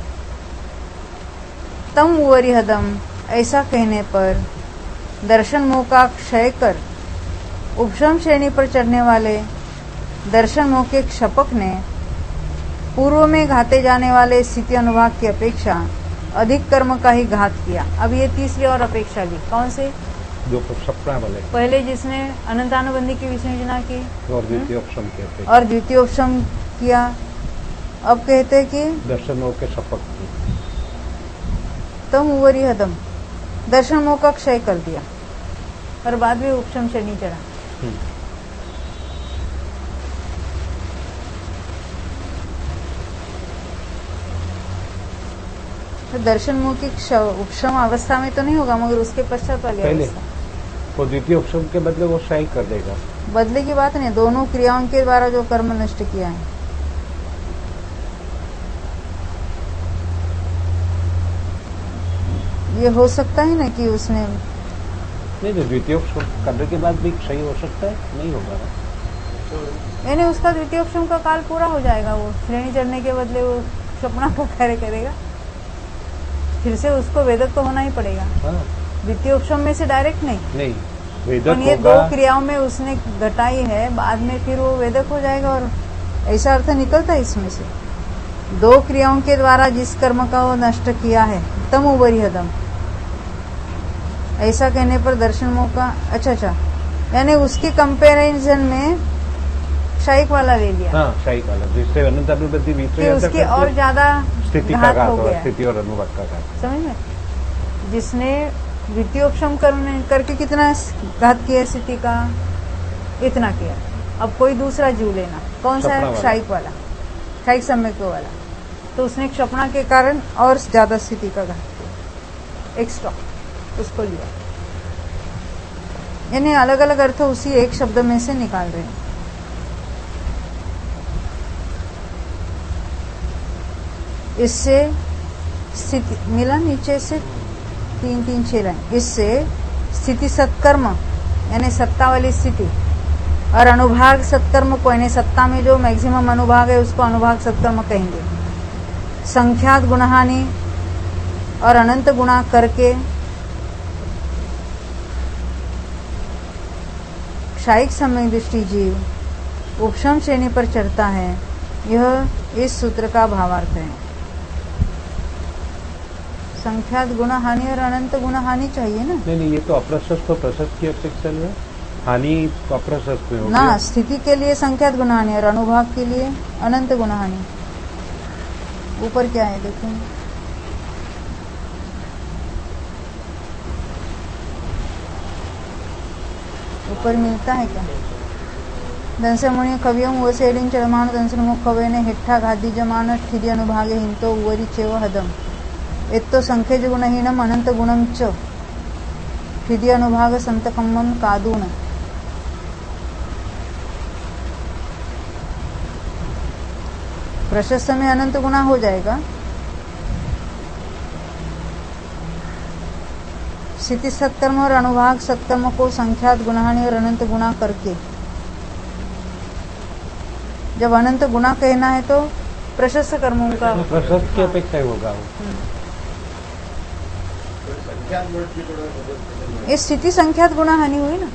तम वरिहदम, ऐसा कहने पर दर्शन मोह का क्षय कर उपशम श्रेणी पर चढ़ने वाले दर्शन मोह के क्षपक ने पूर्व में घाते जाने वाले स्थिति अनुभाग की अपेक्षा अधिक कर्म का ही घात किया। अब ये तीसरी और अपेक्षा ली, कौन से? जो सपना वाले, पहले जिसने अनंतानुबंधी की विसर्जना की और द्वितीयोपशम कहते, और द्वितीयोपशम किया। अब कहते हैं कि दर्शन मोह के शपथ की, तम वरिहदम, दर्शन मोह का क्षय कर दिया और बाद में उपशम श्रेणी चढ़ा। तो दर्शन मोह की उपशम अवस्था में तो नहीं होगा, मगर उसके पश्चात वाली अवस्था, वो द्वितीय उपशम के बदले वो क्षय कर देगा। बदले की बात नहीं, दोनों क्रियाओं के द्वारा जो कर्म नष्ट किया है। ये हो सकता है ना कि उसने नहीं, जो द्वितीय उपशम करने के बाद भी क्षय हो सकता है, नहीं होगा ना, यानी उसका द्वितीयोपशम का काल पूरा हो जाएगा। वो श्रेणी चढ़ने के बदले वो सपना का कार्य करेगा, फिर से उसको वेदक तो होना ही पड़ेगा। द्वितीयोपशम में से डायरेक्ट नहीं, वेदक ये होगा। दो क्रियाओं में उसने घटाई है, बाद में फिर वो वेदक हो जाएगा। और ऐसा अर्थ निकलता है इसमें से, दो क्रियाओं के द्वारा जिस कर्म का वो नष्ट किया है, तम वरिहदम, ऐसा कहने पर दर्शन मोह का, अच्छा, यानी उसकी कंपैरिजन में क्षयिक वाला ले लिया। हाँ, क्षयिक वाला, जिससे अनंतानुबंधी कि उसकी और ज्यादा स्थिति का घात हो गया, स्थिति और अनुभाग का घात। समझ में? जिसने द्वितीयोपशम करके कितना घात किया स्थिति का, इतना किया। अब कोई दूसरा जीव लेना, कौन सा है? क्षयिक वाला, क्षयिक सम्यक वाला, तो उसने क्षपणा के कारण और ज्यादा स्थिति का घात किया, एक्स्ट्रा उसको लिया। यानी अलग अलग अर्थ उसी एक शब्द में से निकाल रहे हैं। इससे स्थिति मिला नीचे से 3 6 लाइन। इससे स्थिति सत्कर्म यानी सत्ता वाली स्थिति और अनुभाग सत्कर्म को, यानी सत्ता में जो मैक्सिमम अनुभाग है उसको अनुभाग सत्कर्म कहेंगे। संख्यात गुणहानि और अनंत गुणा करके क्षयिक सम्यक दृष्टि जीव उपशम श्रेणी पर चढ़ता है। यह इस सूत्र का भावार्थ है। संख्यात गुणा हानि और अनंत गुणा हानि चाहिए ना? नहीं, ये तो अप्रशस्त तो प्रशस्त की अपेक्षा है, हानि तो अप्रशस्त में होगी ना। स्थिति के लिए संख्यात गुणा हानि और अनुभाग के लिए अनंत गुणा हानि। ऊपर क्या है देखें, ऊपर मिलता है क्या? दंसमुनि कवियों व सेलिंग चरमान दंसमुख कवे ने हिट्ठा घादी जमान ठिदी अनुभागे हिंतो उवरी चेव हदम एत्तो संख्यज गुणहीनम अनंत गुणम च ठिदी अनुभाग संतकम्मम कादून। प्रशस्त में अनंत गुणा हो जाएगा। स्थिति सत्कर्म और अनुभाग सत्कर्म को संख्यात गुणाहानि और अनंत गुणा करके, जब अनंत गुणा कहना है तो प्रशस्त कर्मों का, प्रशस्त की अपेक्षा ही होगा। ये स्थिति संख्यात गुणा हानि हुई ना।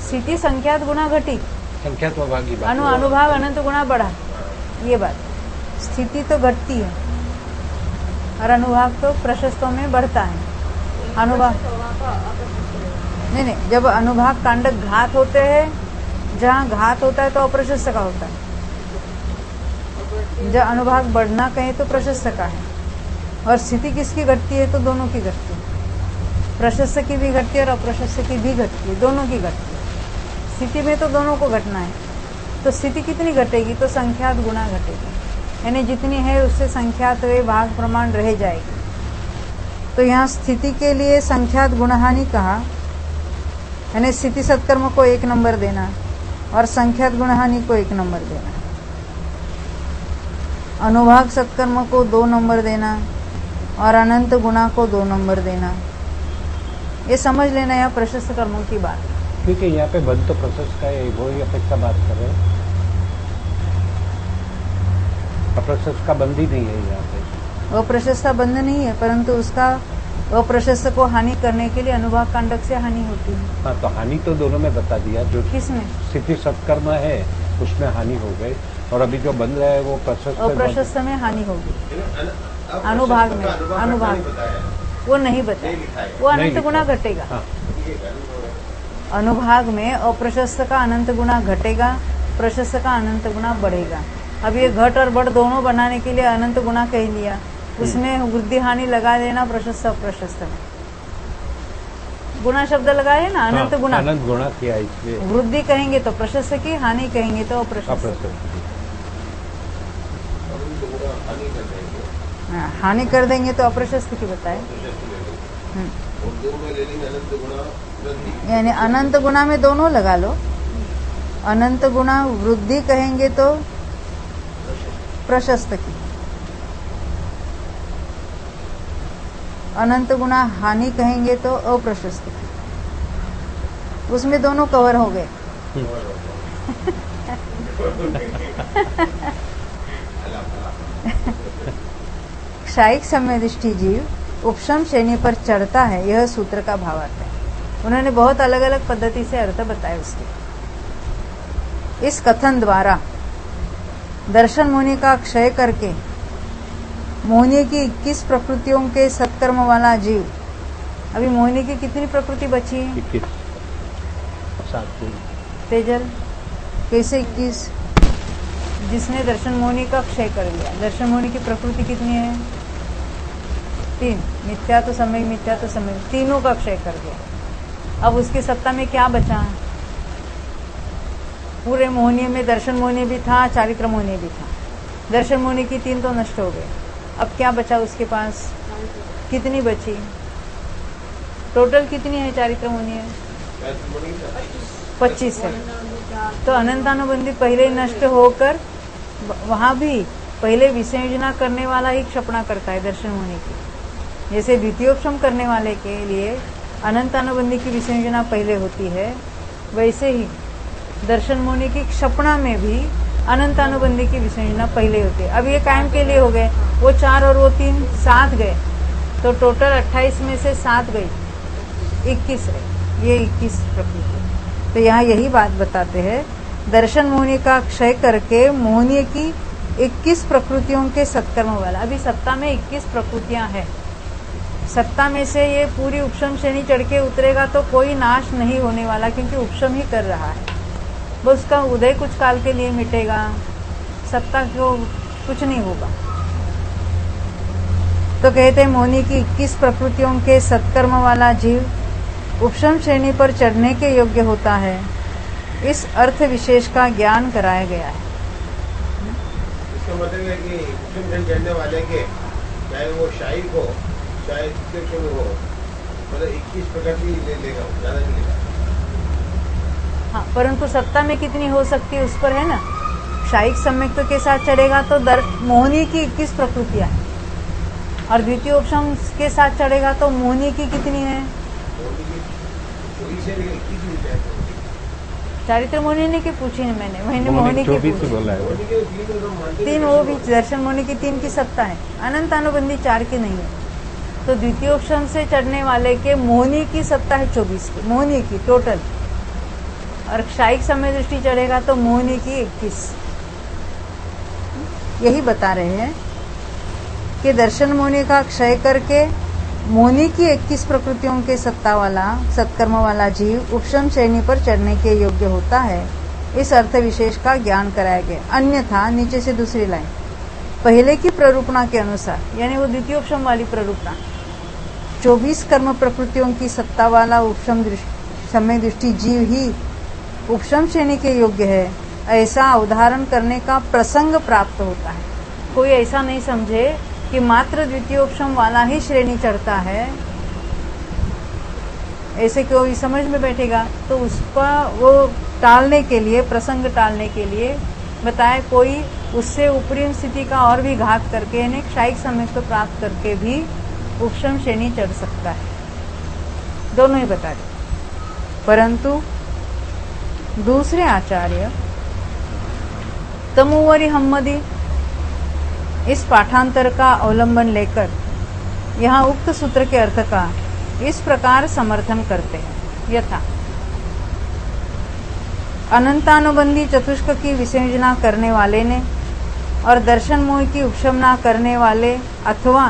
स्थिति संख्यात गुणा घटी, संख्यात की बात, अनुभाग अनंत गुणा बढ़ा, ये बात। स्थिति तो घटती है और अनुभाग तो प्रशस्तों में बढ़ता है। अनुभाग नहीं, जब अनुभाग कांडक घात होते हैं, जहाँ घात होता है तो अप्रशस्त का होता है। जब अनुभाग बढ़ना कहे तो प्रशस्त का है। और स्थिति किसकी घटती है? तो दोनों की घटती है। प्रशस्त की भी घटती है और अप्रशस्त की भी घटती है, दोनों की घटती है। स्थिति में तो दोनों को घटना है। तो स्थिति कितनी घटेगी? तो संख्यात गुणा घटेगी, यानी जितनी है उससे संख्यात वे भाग प्रमाण रह जाएगी। तो यहाँ स्थिति के लिए संख्यात गुणहानि कहा, यानी स्थिति सत्कर्म को 1 नंबर देना और संख्यात गुणहानि को 1 नंबर देना। अनुभाग सत्कर्म को 2 नंबर देना और अनंत गुणा को 2 नंबर देना। ये समझ लेना यहाँ प्रशस्त कर्मों की बात। क्योंकि यहाँ पे बंद तो प्रशस्त का है, वो ही अपेक्षा बात कर रहे हैं। अप्रशस्त का बंद ही नहीं है यहाँ पे। अप्रशस्त का बंध नहीं है, परंतु उसका अप्रशस्त को हानि करने के लिए अनुभाग कांडक से हानि होती है। हाँ, तो हानि तो दोनों में बता दिया। जो किसमें? स्थिति सत्कर्म है उसमें हानि हो गई, और अभी जो बंद रहा है वो प्रशस्त अप्रशस्त में हानि होगी। अनुभाग में, अनुभाग वो नहीं बताया, वो अनंत गुणा घटेगा। हाँ। अनुभाग में अप्रशस्त का अनंत गुणा घटेगा, प्रशस्त का अनंत गुणा बढ़ेगा। अब ये घट और बढ़ दोनों बनाने के लिए अनंत गुणा कह लिया, उसमें वृद्धि हानि लगा देना प्रशस्त अप्रशस्त में। गुणा शब्द लगाए ना, अनंत गुणा। अनंत गुणा किया इसलिए। वृद्धि कहेंगे तो प्रशस्त की, हानि कहेंगे तो अप्रशस्त। हानि कर देंगे तो अप्रशस्त की बताए। यानी अनंत गुणा में दोनों लगा लो। अनंत गुणा वृद्धि कहेंगे तो प्रशस्त की, अनंत गुणा हानि कहेंगे तो अप्रशस्त की। उसमें दोनों कवर हो गए। क्षायिक सम्यदृष्टि जीव उपशम श्रेणी पर चढ़ता है, यह सूत्र का भावार्थ है। उन्होंने बहुत अलग अलग पद्धति से अर्थ बताए उसके। इस कथन द्वारा दर्शन मुनि का क्षय करके मोहिनी की 21 प्रकृतियों के सत्कर्म वाला जीव, अभी मोहिनी की कितनी प्रकृति बची है? 21। तेजल कैसे 21? जिसने दर्शन मोहिनी का क्षय कर लिया। दर्शन मोहिनी की प्रकृति कितनी है? 3, मिथ्या तो समय, मिथ्या तो समय, तीनों का क्षय कर दिया। अब उसकी सत्ता में क्या बचा? पूरे मोहिनी में दर्शन मोहिनी भी था, चारित्र मोहिनी भी था। दर्शन मोहिनी की 3 तो नष्ट हो गए। अब क्या बचा उसके पास? कितनी बची? टोटल कितनी है चारित्र मोहिनी है? 25 है। तो अनंतानुबंधी पहले ही नष्ट होकर वहां भी पहले विसंयोजना करने वाला ही क्षपणा करता है दर्शन मोहिनी की। जैसे द्वितीयोपशम करने वाले के लिए अनंतानुबंधी की विसंयोजना पहले होती है, वैसे ही दर्शन मोहिनी की क्षपणा में भी अनंतानुबंधी की विसंयोजना पहले होती है। अब ये कायम के लिए हो गए, वो 4 और वो 3 7 गए, तो टोटल 28 में से 7 गई, 21 रहे। ये 21 प्रकृति। तो यहाँ यही बात बताते हैं, दर्शन मोहिनी का क्षय करके मोहिनी की 21 प्रकृतियों के सत्कर्म वाला। अभी सत्ता में 21 प्रकृतियां हैं। सत्ता में से ये पूरी उपशम श्रेणी चढ़ के उतरेगा तो कोई नाश नहीं होने वाला, क्योंकि उपशम ही कर रहा है। बस उसका उदय कुछ काल के लिए मिटेगा, सत्ता को कुछ नहीं होगा। तो कहते हैं मोहिनी की 21 प्रकृतियों के सत्कर्म वाला जीव उपशम श्रेणी पर चढ़ने के योग्य होता है। इस अर्थ विशेष का ज्ञान कराया गया है। इसका मतलब है कि उपशम श्रेणी चढ़ने वाले के, चाहे वो शाही हो चाहे द्वितीयोपशम हो, मतलब 21 प्रकृति ले लेगा, ज्यादा नहीं लेगा। हाँ, परंतु सत्ता में कितनी हो सकती है उस पर है ना। क्षायिक सम्यक्त के साथ चढ़ेगा तो मोहिनी की 21 प्रकृतियां हैं, और द्वितीयोपशम के साथ चढ़ेगा तो मोहिनी की कितनी है? चारित्र मोहिनी की पूछी है मैंने मोहिनी की पूछी। बोला है 3 वो भी दर्शन मोहिनी की 3 की सत्ता है, अनंत अनुबंधी 4 की नहीं है। तो द्वितीयोपशम से चढ़ने वाले के मोहिनी की सत्ता है 24 की, मोहिनी की टोटल। और क्षायिक समय दृष्टि चढ़ेगा तो मोहिनी की 21। यही बता रहे हैं कि दर्शन मोहिनी का क्षय करके मोहिनी की 21 प्रकृतियों के सत्ता वाला सत्कर्म वाला जीव उपशम श्रेणी पर चढ़ने के योग्य होता है। इस अर्थ विशेष का ज्ञान कराया गया। अन्यथा नीचे से दूसरी लाइन, पहले की प्ररूपणा के अनुसार, यानी वो द्वितीयोपशम वाली प्ररूपणा, 24 कर्म प्रकृतियों की सत्ता वाला उपशम समय दृष्टि जीव ही उपशम श्रेणी के योग्य है, ऐसा अवधारण करने का प्रसंग प्राप्त होता है। कोई ऐसा नहीं समझे कि मात्र द्वितीयोपशम वाला ही श्रेणी चढ़ता है, ऐसे कोई समझ में बैठेगा तो उसका वो टालने के लिए, प्रसंग टालने के लिए बताए कोई उससे ऊपरी स्थिति का और भी घात करके यानी क्षायिक समय को प्राप्त करके भी उपशम श्रेणी चढ़ सकता है। दोनों ही बता रहे। परंतु दूसरे आचार्य तमुवरी हम्मदी इस पाठांतर का अवलंबन लेकर यहाँ उक्त सूत्र के अर्थ का इस प्रकार समर्थन करते हैं। यथा अनंतानुबंधी चतुष्क की विसर्जना करने वाले ने और दर्शन मोह की उपशमना करने वाले अथवा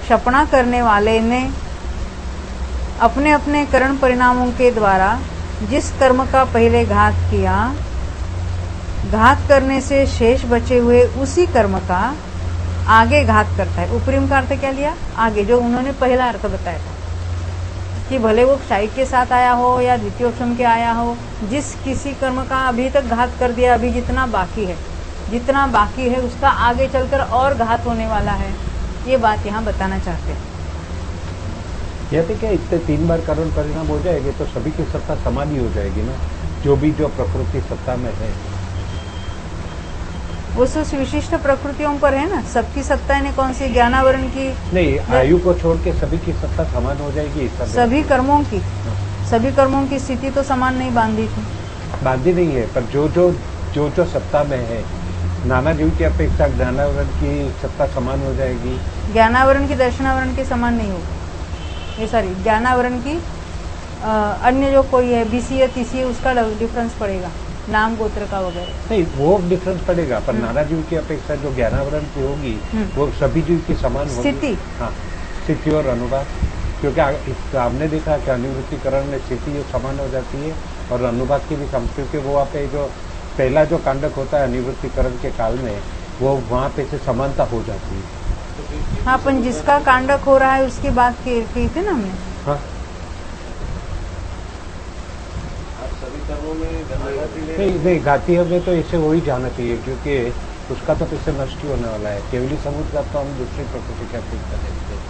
क्षपणा करने वाले ने अपने अपने करण परिणामों के द्वारा जिस कर्म का पहले घात किया, घात करने से शेष बचे हुए उसी कर्म का आगे घात करता है। उपरिम का अर्थ क्या लिया? आगे, जो उन्होंने पहला अर्थ बताया था कि भले वो क्षायिक के साथ आया हो या द्वितीयोपशम के आया हो, जिस किसी कर्म का अभी तक घात कर दिया, अभी जितना बाकी है उसका आगे चलकर और घात होने वाला है। ये बात यहाँ बताना चाहते हैं। यह तो क्या इतने 3 बार करण परिणाम हो जाएंगे तो सभी की सत्ता समान ही हो जाएगी ना, जो प्रकृति सत्ता में है वो उस विशिष्ट प्रकृतियों पर है ना। सबकी सत्ता है कौन सी? ज्ञानावरण की नहीं, आयु को छोड़ के सभी की सत्ता समान हो जाएगी। सभी कर्मों की स्थिति तो समान नहीं बांधी नहीं है, पर जो सत्ता में है, नाना जीव की अपेक्षा ज्ञानावरण की सत्ता समान हो जाएगी। ज्ञानावरण की दर्शनावरण के समान नहीं होगी। ये सारी ज्ञानावरण की अन्य जो कोई है बीसीए तीसीए उसका डिफरेंस पड़ेगा, नाम गोत्र का वगैरह नहीं, वो डिफरेंस पड़ेगा, पर नाना जीव की अपेक्षा जो ज्ञानावरण की होगी वो सभी जीव की समान होगी। हाँ, स्थिति और अनुवाद, क्योंकि आपने देखा कि अनिवृत्तिकरण में स्थिति जो समान हो जाती है और अनुवाद की भी सम, क्योंकि वो वहाँ पे जो पहला जो कांडक होता है अनिवृत्तिकरण के काल में, वो वहाँ पे से समानता हो जाती है। हाँ, अपन जिसका कांडक हो रहा है उसकी बात की थी ना हमने। हाँ, नहीं घाती हमें तो इसे वही जाना चाहिए, क्योंकि उसका तो इससे नष्ट ही होने वाला है। केवली समुद्र का तो हम दूसरी प्रकृति की अपेक्षा देखते हैं।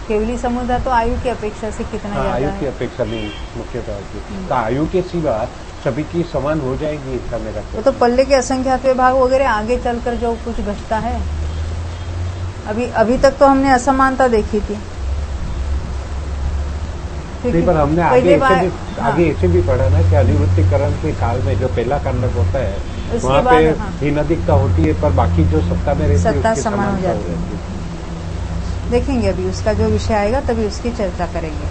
केवली समुद्र तो आयु की अपेक्षा से कितना ज्यादा आयु है? की अपेक्षा नहीं, मुख्यतः की तो आयु के सिवा सभी की समान हो जाएगी, इसका मेरा वो तो पल्ले के असंख्यात विभाग वगैरह आगे चलकर जो कुछ घटता है। अभी तक तो हमने असमानता देखी थी, नहीं, पर हमने आगे ऐसे भी पढ़ा ना कि अनिवृत्तिकरण के काल में जो पहला कांडक होता है वहाँ पे भिन्नधिकता होती है, पर बाकी जो सत्ता में रहती है सत्ता उसकी समान हो जाती है। देखेंगे अभी उसका जो विषय आएगा तभी उसकी चर्चा करेंगे।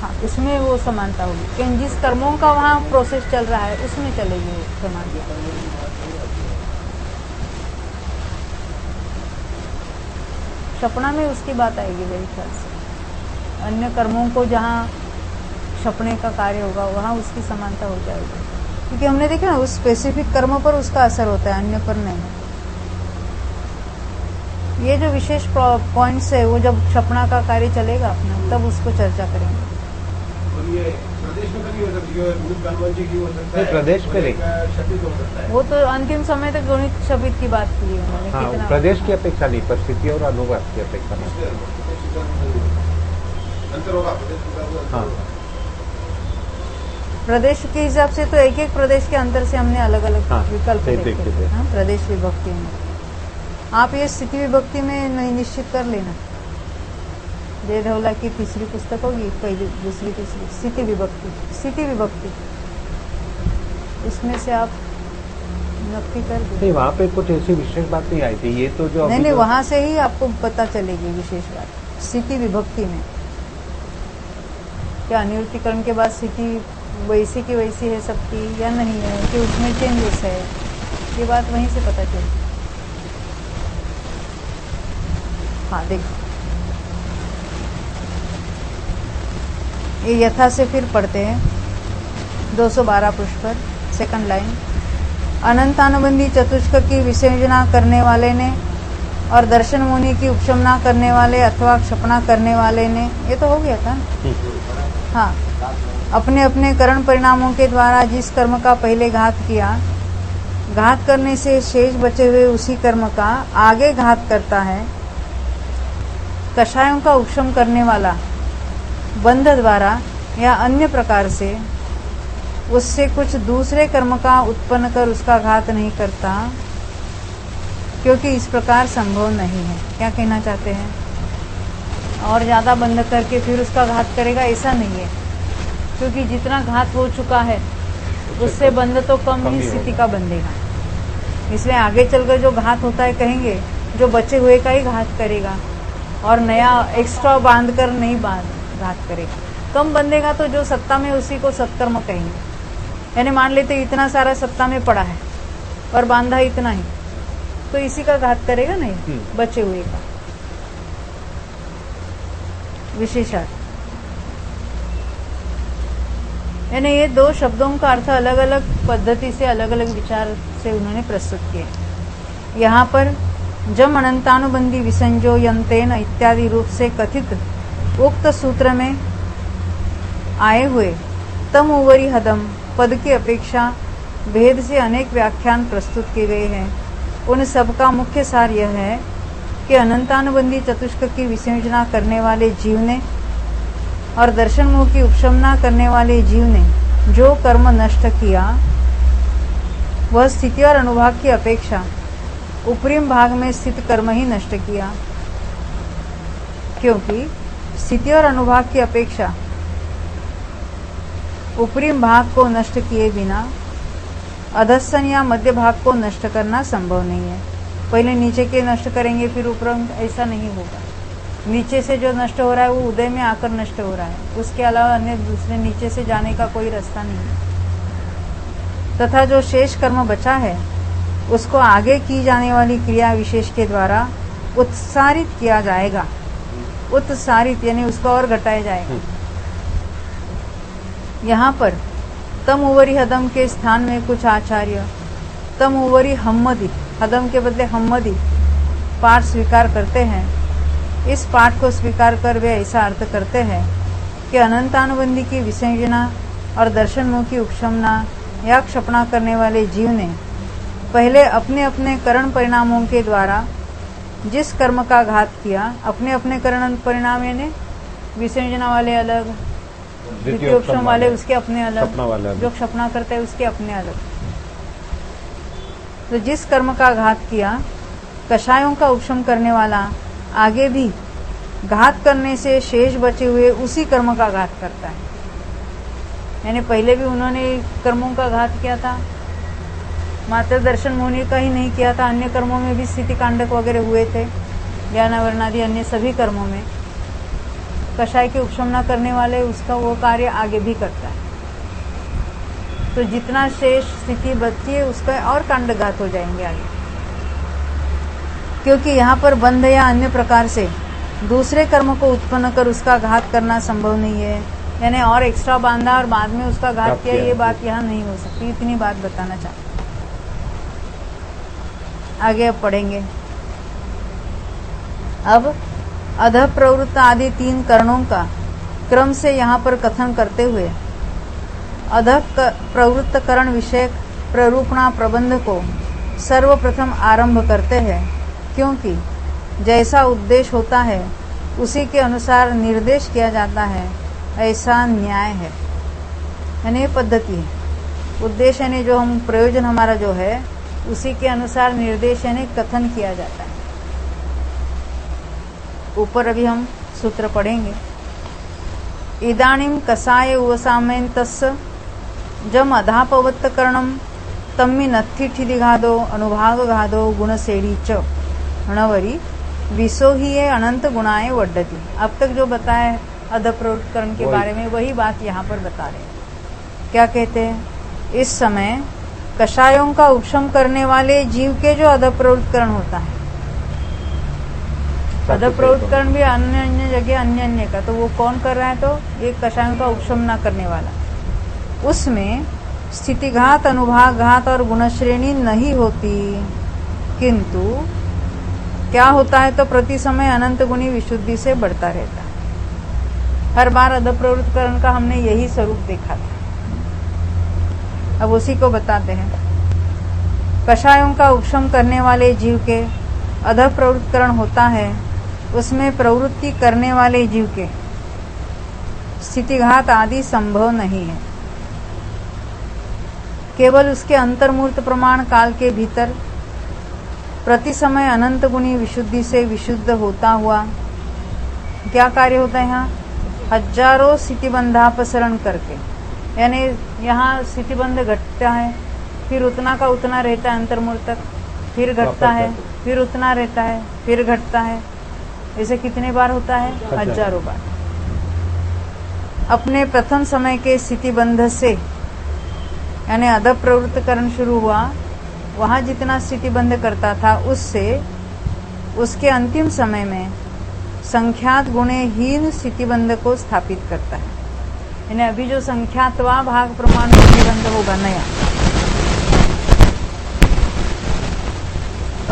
हाँ, उसमें वो समानता होगी, क्योंकि जिस कर्मों का वहाँ प्रोसेस चल रहा है उसमें चलेगी वो समानता। क्षपणा में उसकी बात आएगी मेरे ख्याल से। अन्य कर्मों को जहाँ क्षपणे का कार्य होगा वहाँ उसकी समानता हो जाएगी, क्योंकि हमने देखा ना उस स्पेसिफिक कर्म पर उसका असर होता है, अन्य पर नहीं। ये जो विशेष पॉइंट्स है वो जब क्षपणा का कार्य चलेगा अपना तब उसको चर्चा करेंगे। ये प्रदेश में कभी हो सकती है, प्रदेश पे नहीं, शपित हो सकता है। वो तो अंतिम समय तक गणित शपित की बात की है उन्होंने। हाँ, कितना प्रदेश की अपेक्षा नहीं, पर स्थिति और अनुवाद की अपेक्षा नहीं। अंतर होगा प्रदेश। हाँ, प्रदेश के हिसाब से तो एक एक प्रदेश के अंतर से हमने अलग अलग विकल्प देखे थे। हाँ, प्रदेश विभक्ति में आप ये स्थिति विभक्ति में नहीं निश्चित कर लेना। जय धवला की तीसरी पुस्तक होगी, पहली दूसरी तीसरी स्थिति विभक्ति उसमें से आप नक्की कर दो। नहीं, वहाँ पे कुछ ऐसी विशेष बात नहीं आई थी। ये तो जो नहीं, वहां से ही आपको पता चलेगी विशेष बात स्थिति विभक्ति में। क्या अनिवृत्तिकरण के बाद स्थिति वैसी की वैसी है सबकी या नहीं है, कि उसमें चेंजेस है, ये बात वहीं से पता चलती। हाँ, देखो ये यथा से फिर पढ़ते हैं 212 पृष्ठ पर, सेकंड लाइन। अनंतानुबंधी चतुष्क की विसर्जना करने वाले ने और दर्शन मुनि की उपशमना करने वाले अथवा क्षपना करने वाले ने, ये तो हो गया था। हाँ, अपने अपने करण परिणामों के द्वारा जिस कर्म का पहले घात किया, घात करने से शेष बचे हुए उसी कर्म का आगे घात करता है। कषायों का उपशम करने वाला बंध द्वारा या अन्य प्रकार से उससे कुछ दूसरे कर्म का उत्पन्न कर उसका घात नहीं करता, क्योंकि इस प्रकार संभव नहीं है। क्या कहना चाहते हैं? और ज्यादा बंध करके फिर उसका घात करेगा, ऐसा नहीं है, क्योंकि जितना घात हो चुका है उससे बंध तो कम ही स्थिति का बंधेगा। इसलिए आगे चलकर जो घात होता है कहेंगे जो बचे हुए का ही घात करेगा और नया एक्स्ट्रा बांध कर नहीं घात करेगा। कम बंधेगा तो जो सत्ता में उसी को सत्कर्म कहेंगे। यानी मान लेते इतना सारा सत्ता में पड़ा है और बांधा इतना ही, तो इसी का घात करेगा नहीं, बचे हुए का। विशेषार्थ यानी ये दो शब्दों का अर्थ अलग अलग पद्धति से अलग अलग विचार से उन्होंने प्रस्तुत किए। यहाँ पर जम अनंतानुबंधी विसंजो यंतेन इत्यादि रूप से कथित उक्त सूत्र में आए हुए तम उवरी हदम पद की अपेक्षा भेद से अनेक व्याख्यान प्रस्तुत किए गए हैं। उन सब का मुख्य सार यह है कि अनंतानुबंधी चतुष्क की विसंयोजना करने वाले जीव ने और दर्शन मुख की उपशमना करने वाले जीव ने जो कर्म नष्ट किया वह स्थिति और अनुभाग की अपेक्षा उपरिम भाग में स्थित कर्म ही नष्ट किया, क्योंकि स्थिति और अनुभाग की अपेक्षा उपरिम भाग को नष्ट किए बिना अधस्सन या मध्य भाग को नष्ट करना संभव नहीं है। पहले नीचे के नष्ट करेंगे फिर ऊपर, ऐसा नहीं होगा। नीचे से जो नष्ट हो रहा है वो उदय में आकर नष्ट हो रहा है, उसके अलावा अन्य दूसरे नीचे से जाने का कोई रास्ता नहीं है। तथा जो शेष कर्म बचा है उसको आगे की जाने वाली क्रिया विशेष के द्वारा उत्सारित किया जाएगा। उत्सारित यानी उसको और घटाया जाएगा। यहाँ पर तम उवरी हदम के स्थान में कुछ आचार्य तम उवरी हम्मदी, हदम के बदले हम्मदी पाठ स्वीकार करते हैं। इस पाठ को स्वीकार कर वे ऐसा अर्थ करते हैं कि अनंतानुबंधी की विसंयोजना और दर्शन मुख की उपशमना या क्षपना करने वाले जीव ने पहले अपने अपने करण परिणामों के द्वारा जिस कर्म का घात किया, अपने अपने करण परिणाम यानी विसंयोजना वाले अलग, द्वितीय उपशम वाले उसके अपने अलग, जो क्षपना करते हैं उसके अपने अलग। तो जिस कर्म का घात किया, कषायों का उपशम करने वाला आगे भी घात करने से शेष बचे हुए उसी कर्म का घात करता है। यानी पहले भी उन्होंने कर्मों का घात किया था, मात्र दर्शन मुनि का ही नहीं किया था, अन्य कर्मों में भी स्थिति कांडक वगैरह हुए थे, ज्ञानावरण आदि अन्य सभी कर्मों में कषाय की उपशमना करने वाले उसका वो कार्य आगे भी करता है। तो जितना शेष स्थिति बचती है उसका और कांडघात हो जाएंगे आगे, क्योंकि यहाँ पर बंध या अन्य प्रकार से दूसरे कर्म को उत्पन्न कर उसका घात करना संभव नहीं है। यानी और एक्स्ट्रा बांधा और बाद में उसका घात किया, ये बात यहाँ नहीं हो सकती। इतनी बात बताना चाहते। आगे अब पढ़ेंगे। अब अधः प्रवृत्त आदि 3 करणों का क्रम से यहाँ पर कथन करते हुए अधः प्रवृत्त करण विषयक प्ररूपणा प्रबंध को सर्वप्रथम आरंभ करते हैं, क्योंकि जैसा उद्देश्य होता है उसी के अनुसार निर्देश किया जाता है, ऐसा न्याय है। यानी ये पद्धति है। उद्देश्य यानी जो हम प्रयोजन हमारा जो है उसी के अनुसार निर्देश यानी कथन किया जाता है। ऊपर अभी हम सूत्र पढ़ेंगे। इदानीं कषाय उवसामयन्तस्य जम अधापवत्त करणम तम्मी नत्थिठिदिघादो अनुभागघादो गुणसेड़ी च णवरी विसो ही ये अनंत गुणाएं वड्डती। अब तक जो बताया है अधप्रवृत्त करण के बारे में वही बात यहाँ पर बता रहे हैं। क्या कहते हैं? इस समय कषायों का उपशम करने वाले जीव के जो अधप्रवृत्त करण होता है अदब प्रवृत्तिकरण भी अन्य अन्य जगह अन्य अन्य का, तो वो कौन कर रहा है? तो ये कषायों का उपशम न करने वाला, उसमें स्थितिघात, अनुभागघात और गुणश्रेणी नहीं होती, किंतु क्या होता है? तो प्रति समय अनंत गुणी विशुद्धि से बढ़ता रहता है। हर बार अदब प्रवृत्तिकरण का हमने यही स्वरूप देखा था, अब उसी को बताते हैं। कषायों का उपशम करने वाले जीव के अदब प्रवृत्तिकरण होता है, उसमें प्रवृत्ति करने वाले जीव के स्थितिघात आदि संभव नहीं है। केवल उसके अंतर्मूर्त प्रमाण काल के भीतर प्रति समय अनंत गुणी विशुद्धि से विशुद्ध होता हुआ क्या कार्य होता है? यहाँ हजारों स्थितिबंधापसरण करके, यानी यहाँ स्थितिबंध घटता है, फिर उतना का उतना रहता है अंतर्मूर्त तक, फिर घटता है, फिर उतना रहता है, फिर घटता है। ऐसे कितने बार होता है? हजारों बार। अपने प्रथम समय के स्थितिबंध से, यानी अदब प्रवृत्तिकरण शुरू हुआ, वहां जितना स्थितिबंध करता था उससे उसके अंतिम समय में संख्यात गुणहीन स्थितिबंध को स्थापित करता है। यानी अभी जो संख्यातवा भाग प्रमाण स्थितिबंध होगा नया,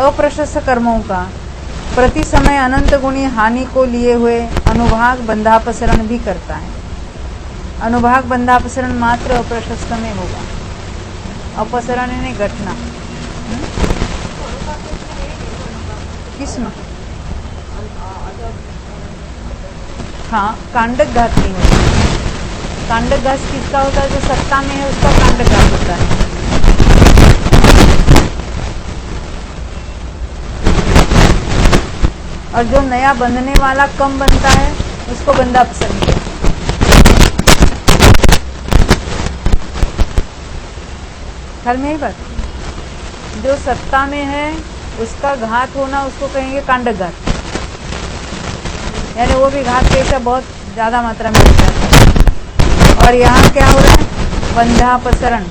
अप्रशस्त कर्मों का प्रति समय अनंत गुणी हानि को लिए हुए अनुभाग बंधापसरण भी करता है। अनुभाग बंधापसरण मात्र अप्रशस्त में होगा, अपसरण यानी घटना। किसमें? हाँ, कांडक घात नहीं होता। कांडक घात किसका होता है? जो सत्ता में है उसका कांडक घात होता है। और जो नया बंधने वाला कम बनता है उसको बंधापसरण कहते हैं। ख्याल में यही बात, जो सत्ता में है उसका घात होना उसको कहेंगे कांडक घात, यानी वो भी घात कैसा बहुत ज्यादा मात्रा में होता है। और यहाँ क्या हो रहा है? बंधापसरण।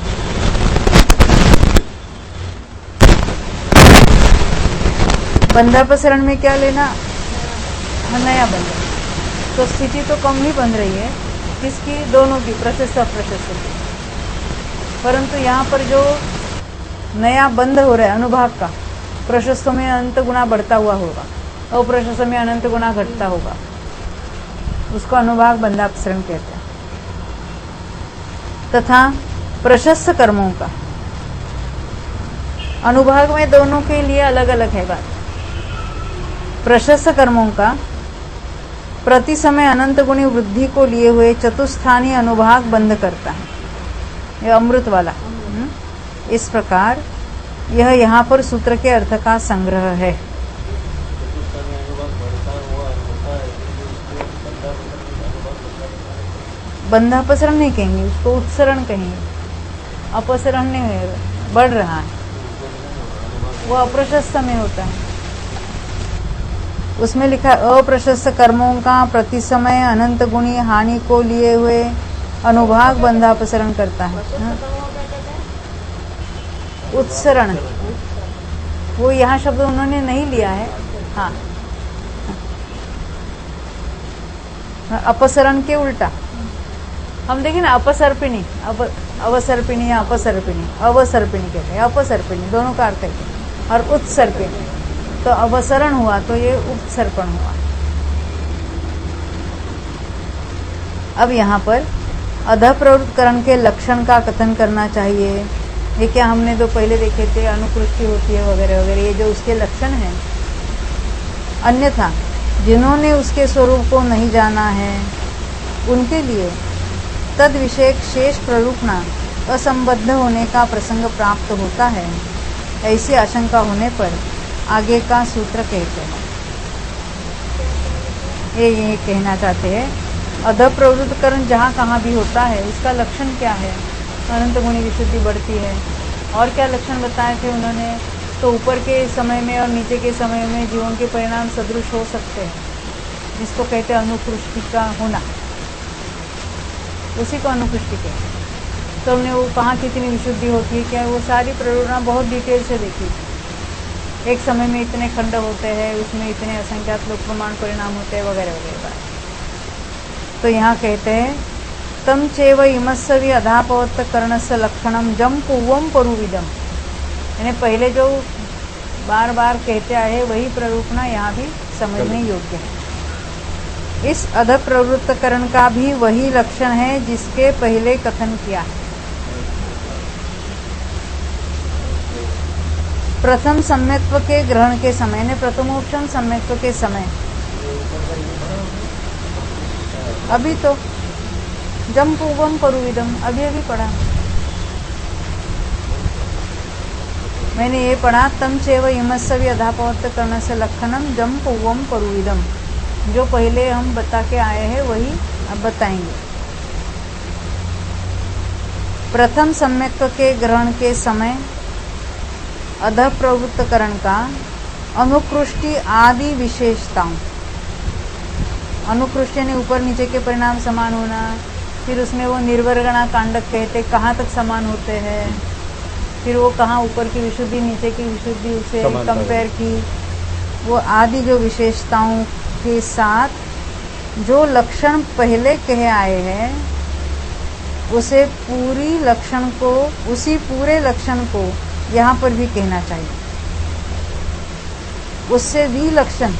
बंधापसरण में क्या लेना? नया बंध, तो स्थिति तो कम ही बन रही है, किसकी? दोनों की, प्रशस्त अप्रशस्त की। परंतु यहाँ पर जो नया बंध हो रहा है अनुभाग का, प्रशस्तों में अनंत गुना बढ़ता हुआ होगा, अप्रशस्त में अनंत गुना घटता होगा, उसको अनुभाग बंधापसरण कहते हैं। तथा प्रशस्त कर्मों का अनुभाग में दोनों के लिए अलग अलग है बात। प्रशस्त कर्मों का प्रति समय अनंत गुणी वृद्धि को लिए हुए चतुस्थानीय अनुभाग बंद करता है, यह अमृत वाला। इस प्रकार यह यहाँ पर सूत्र के अर्थ का संग्रह है। बंधापसरण नहीं कहेंगे, उसको उत्सरण कहेंगे। अपसरण नहीं है, बढ़ रहा है, वो अप्रशस्त में होता है। उसमें लिखा अप्रशस्त कर्मों का प्रति समय अनंत गुणी हानि को लिए हुए अनुभाग बंधापसरण करता है। उत्सरण, वो यहाँ शब्द उन्होंने नहीं लिया है। हाँ, अपसरण के उल्टा हम देखें ना, अपसर्पिणी, अवसर्पिणी या अपसर्पिणी, अवसर्पिणी कहते हैं, अपसर्पिणी दोनों का अर्थ है। और उत्सर्पिणी, तो अवसरण हुआ तो ये उपसर्पण हुआ। अब यहाँ पर अधः प्रवृत्तिकरण के लक्षण का कथन करना चाहिए। ये क्या हमने तो पहले देखे थे, अनुकृष्टि होती है वगैरह वगैरह, ये जो उसके लक्षण हैं। अन्यथा जिन्होंने उसके स्वरूप को नहीं जाना है उनके लिए तद विषयक शेष प्ररूपणा असंबद्ध होने का प्रसंग प्राप्त होता है। ऐसी आशंका होने पर आगे का सूत्र कहते हैं। ये कहना चाहते हैं, अधः प्रवृत्तिकरण जहाँ कहाँ भी होता है उसका लक्षण क्या है? अनंत गुणी विशुद्धि बढ़ती है। और क्या लक्षण बताए थे उन्होंने? तो ऊपर के समय में और नीचे के समय में जीवन के परिणाम सदृश हो सकते हैं, जिसको कहते हैं अनुकृष्टि का होना, उसी को अनुकृष्टि कहते हैं। तो हमने वो कहाँ कितनी विशुद्धि होती है क्या, वो सारी प्रेरणा बहुत डिटेल से देखी। एक समय में इतने खंड होते हैं, उसमें इतने असंख्यात लोक प्रमाण परिणाम होते हैं वगैरह वगैरह। तो यहाँ कहते हैं तम चेव इमस्सवि अधापवत्त करणस्य लक्षणम जम पूर्वम परुविदम, यानी पहले जो बार बार कहते आए वही प्ररूपणा यहाँ भी समझने योग्य है। इस अध प्रवृत्तकरण का भी वही लक्षण है जिसके पहले कथन किया है। प्रथम सम्यक्त्व के ग्रहण के समय ने प्रथमोक्षम सम्यक्त्व के समय अभी तो जम पूर्वम परुविदम अभी अभी पढ़ा मैंने, ये पढ़ा तम चेव इमस्सवि अधापवत्त करणस्य लक्षणम जम पूर्वम परुविदम, जो पहले हम बता के आए हैं वही अब बताएंगे। प्रथम सम्यक्त्व के ग्रहण के समय अध प्रवृत्तकरण का अनुकृष्टि आदि विशेषताओं, अनुकृष्टि यानी ऊपर नीचे के परिणाम समान होना, फिर उसमें वो निर्वर्गणा कांडक कहते कहाँ तक समान होते हैं, फिर वो कहाँ ऊपर की विशुद्धि नीचे की विशुद्धि उसे कंपेयर की, वो आदि जो विशेषताओं के साथ जो लक्षण पहले कहे आए हैं उसे पूरी लक्षण को, उसी पूरे लक्षण को यहाँ पर भी कहना चाहिए। उससे विलक्षण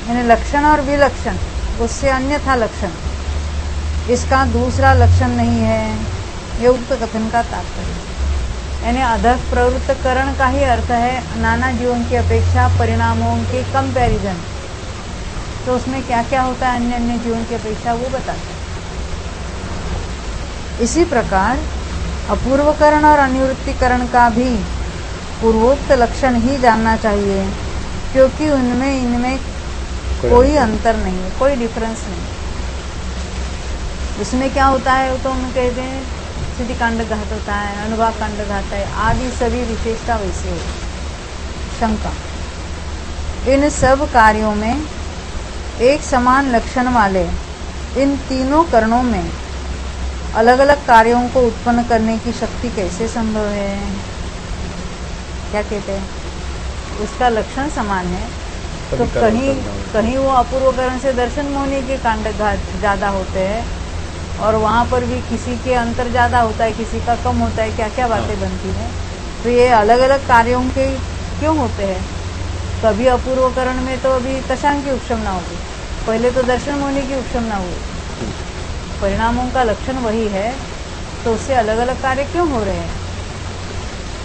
यानी लक्षण और विलक्षण, उससे अन्यथा लक्षण, इसका दूसरा लक्षण नहीं है, ये उक्त कथन का तात्पर्य। यानी अधः प्रवृत्तकरण का ही अर्थ है नाना जीवों की अपेक्षा परिणामों के कंपैरिजन, तो उसमें क्या क्या होता है अन्य अन्य जीवों की अपेक्षा वो बताते हैं। इसी प्रकार अपूर्वकरण और अनिवृत्तिकरण का भी पूर्वोक्त लक्षण ही जानना चाहिए, क्योंकि उनमें इनमें कोई अंतर नहीं है, कोई डिफरेंस नहीं। उसमें क्या होता है वो तो हम कहते हैं स्थिति कांड घात होता है, अनुभाग कांड घात है, आदि सभी विशेषता वैसे हो। शंका, इन सब कार्यों में एक समान लक्षण वाले इन तीनों करणों में अलग अलग कार्यों को उत्पन्न करने की शक्ति कैसे संभव है? क्या कहते हैं? उसका लक्षण समान है तो कहीं वो अपूर्वकरण से दर्शन मोहनी के कांड घात ज्यादा होते हैं और वहाँ पर भी किसी के अंतर ज्यादा होता है, किसी का कम होता है, क्या क्या बातें बनती हैं। तो ये अलग अलग कार्यों के क्यों होते हैं? कभी अपूर्वकरण में तो अभी कशांग की उपशमना होगी, पहले तो दर्शन मोहनी की उपशमना हुई, परिणामों का लक्षण वही है, तो उससे अलग अलग कार्य क्यों हो रहे हैं?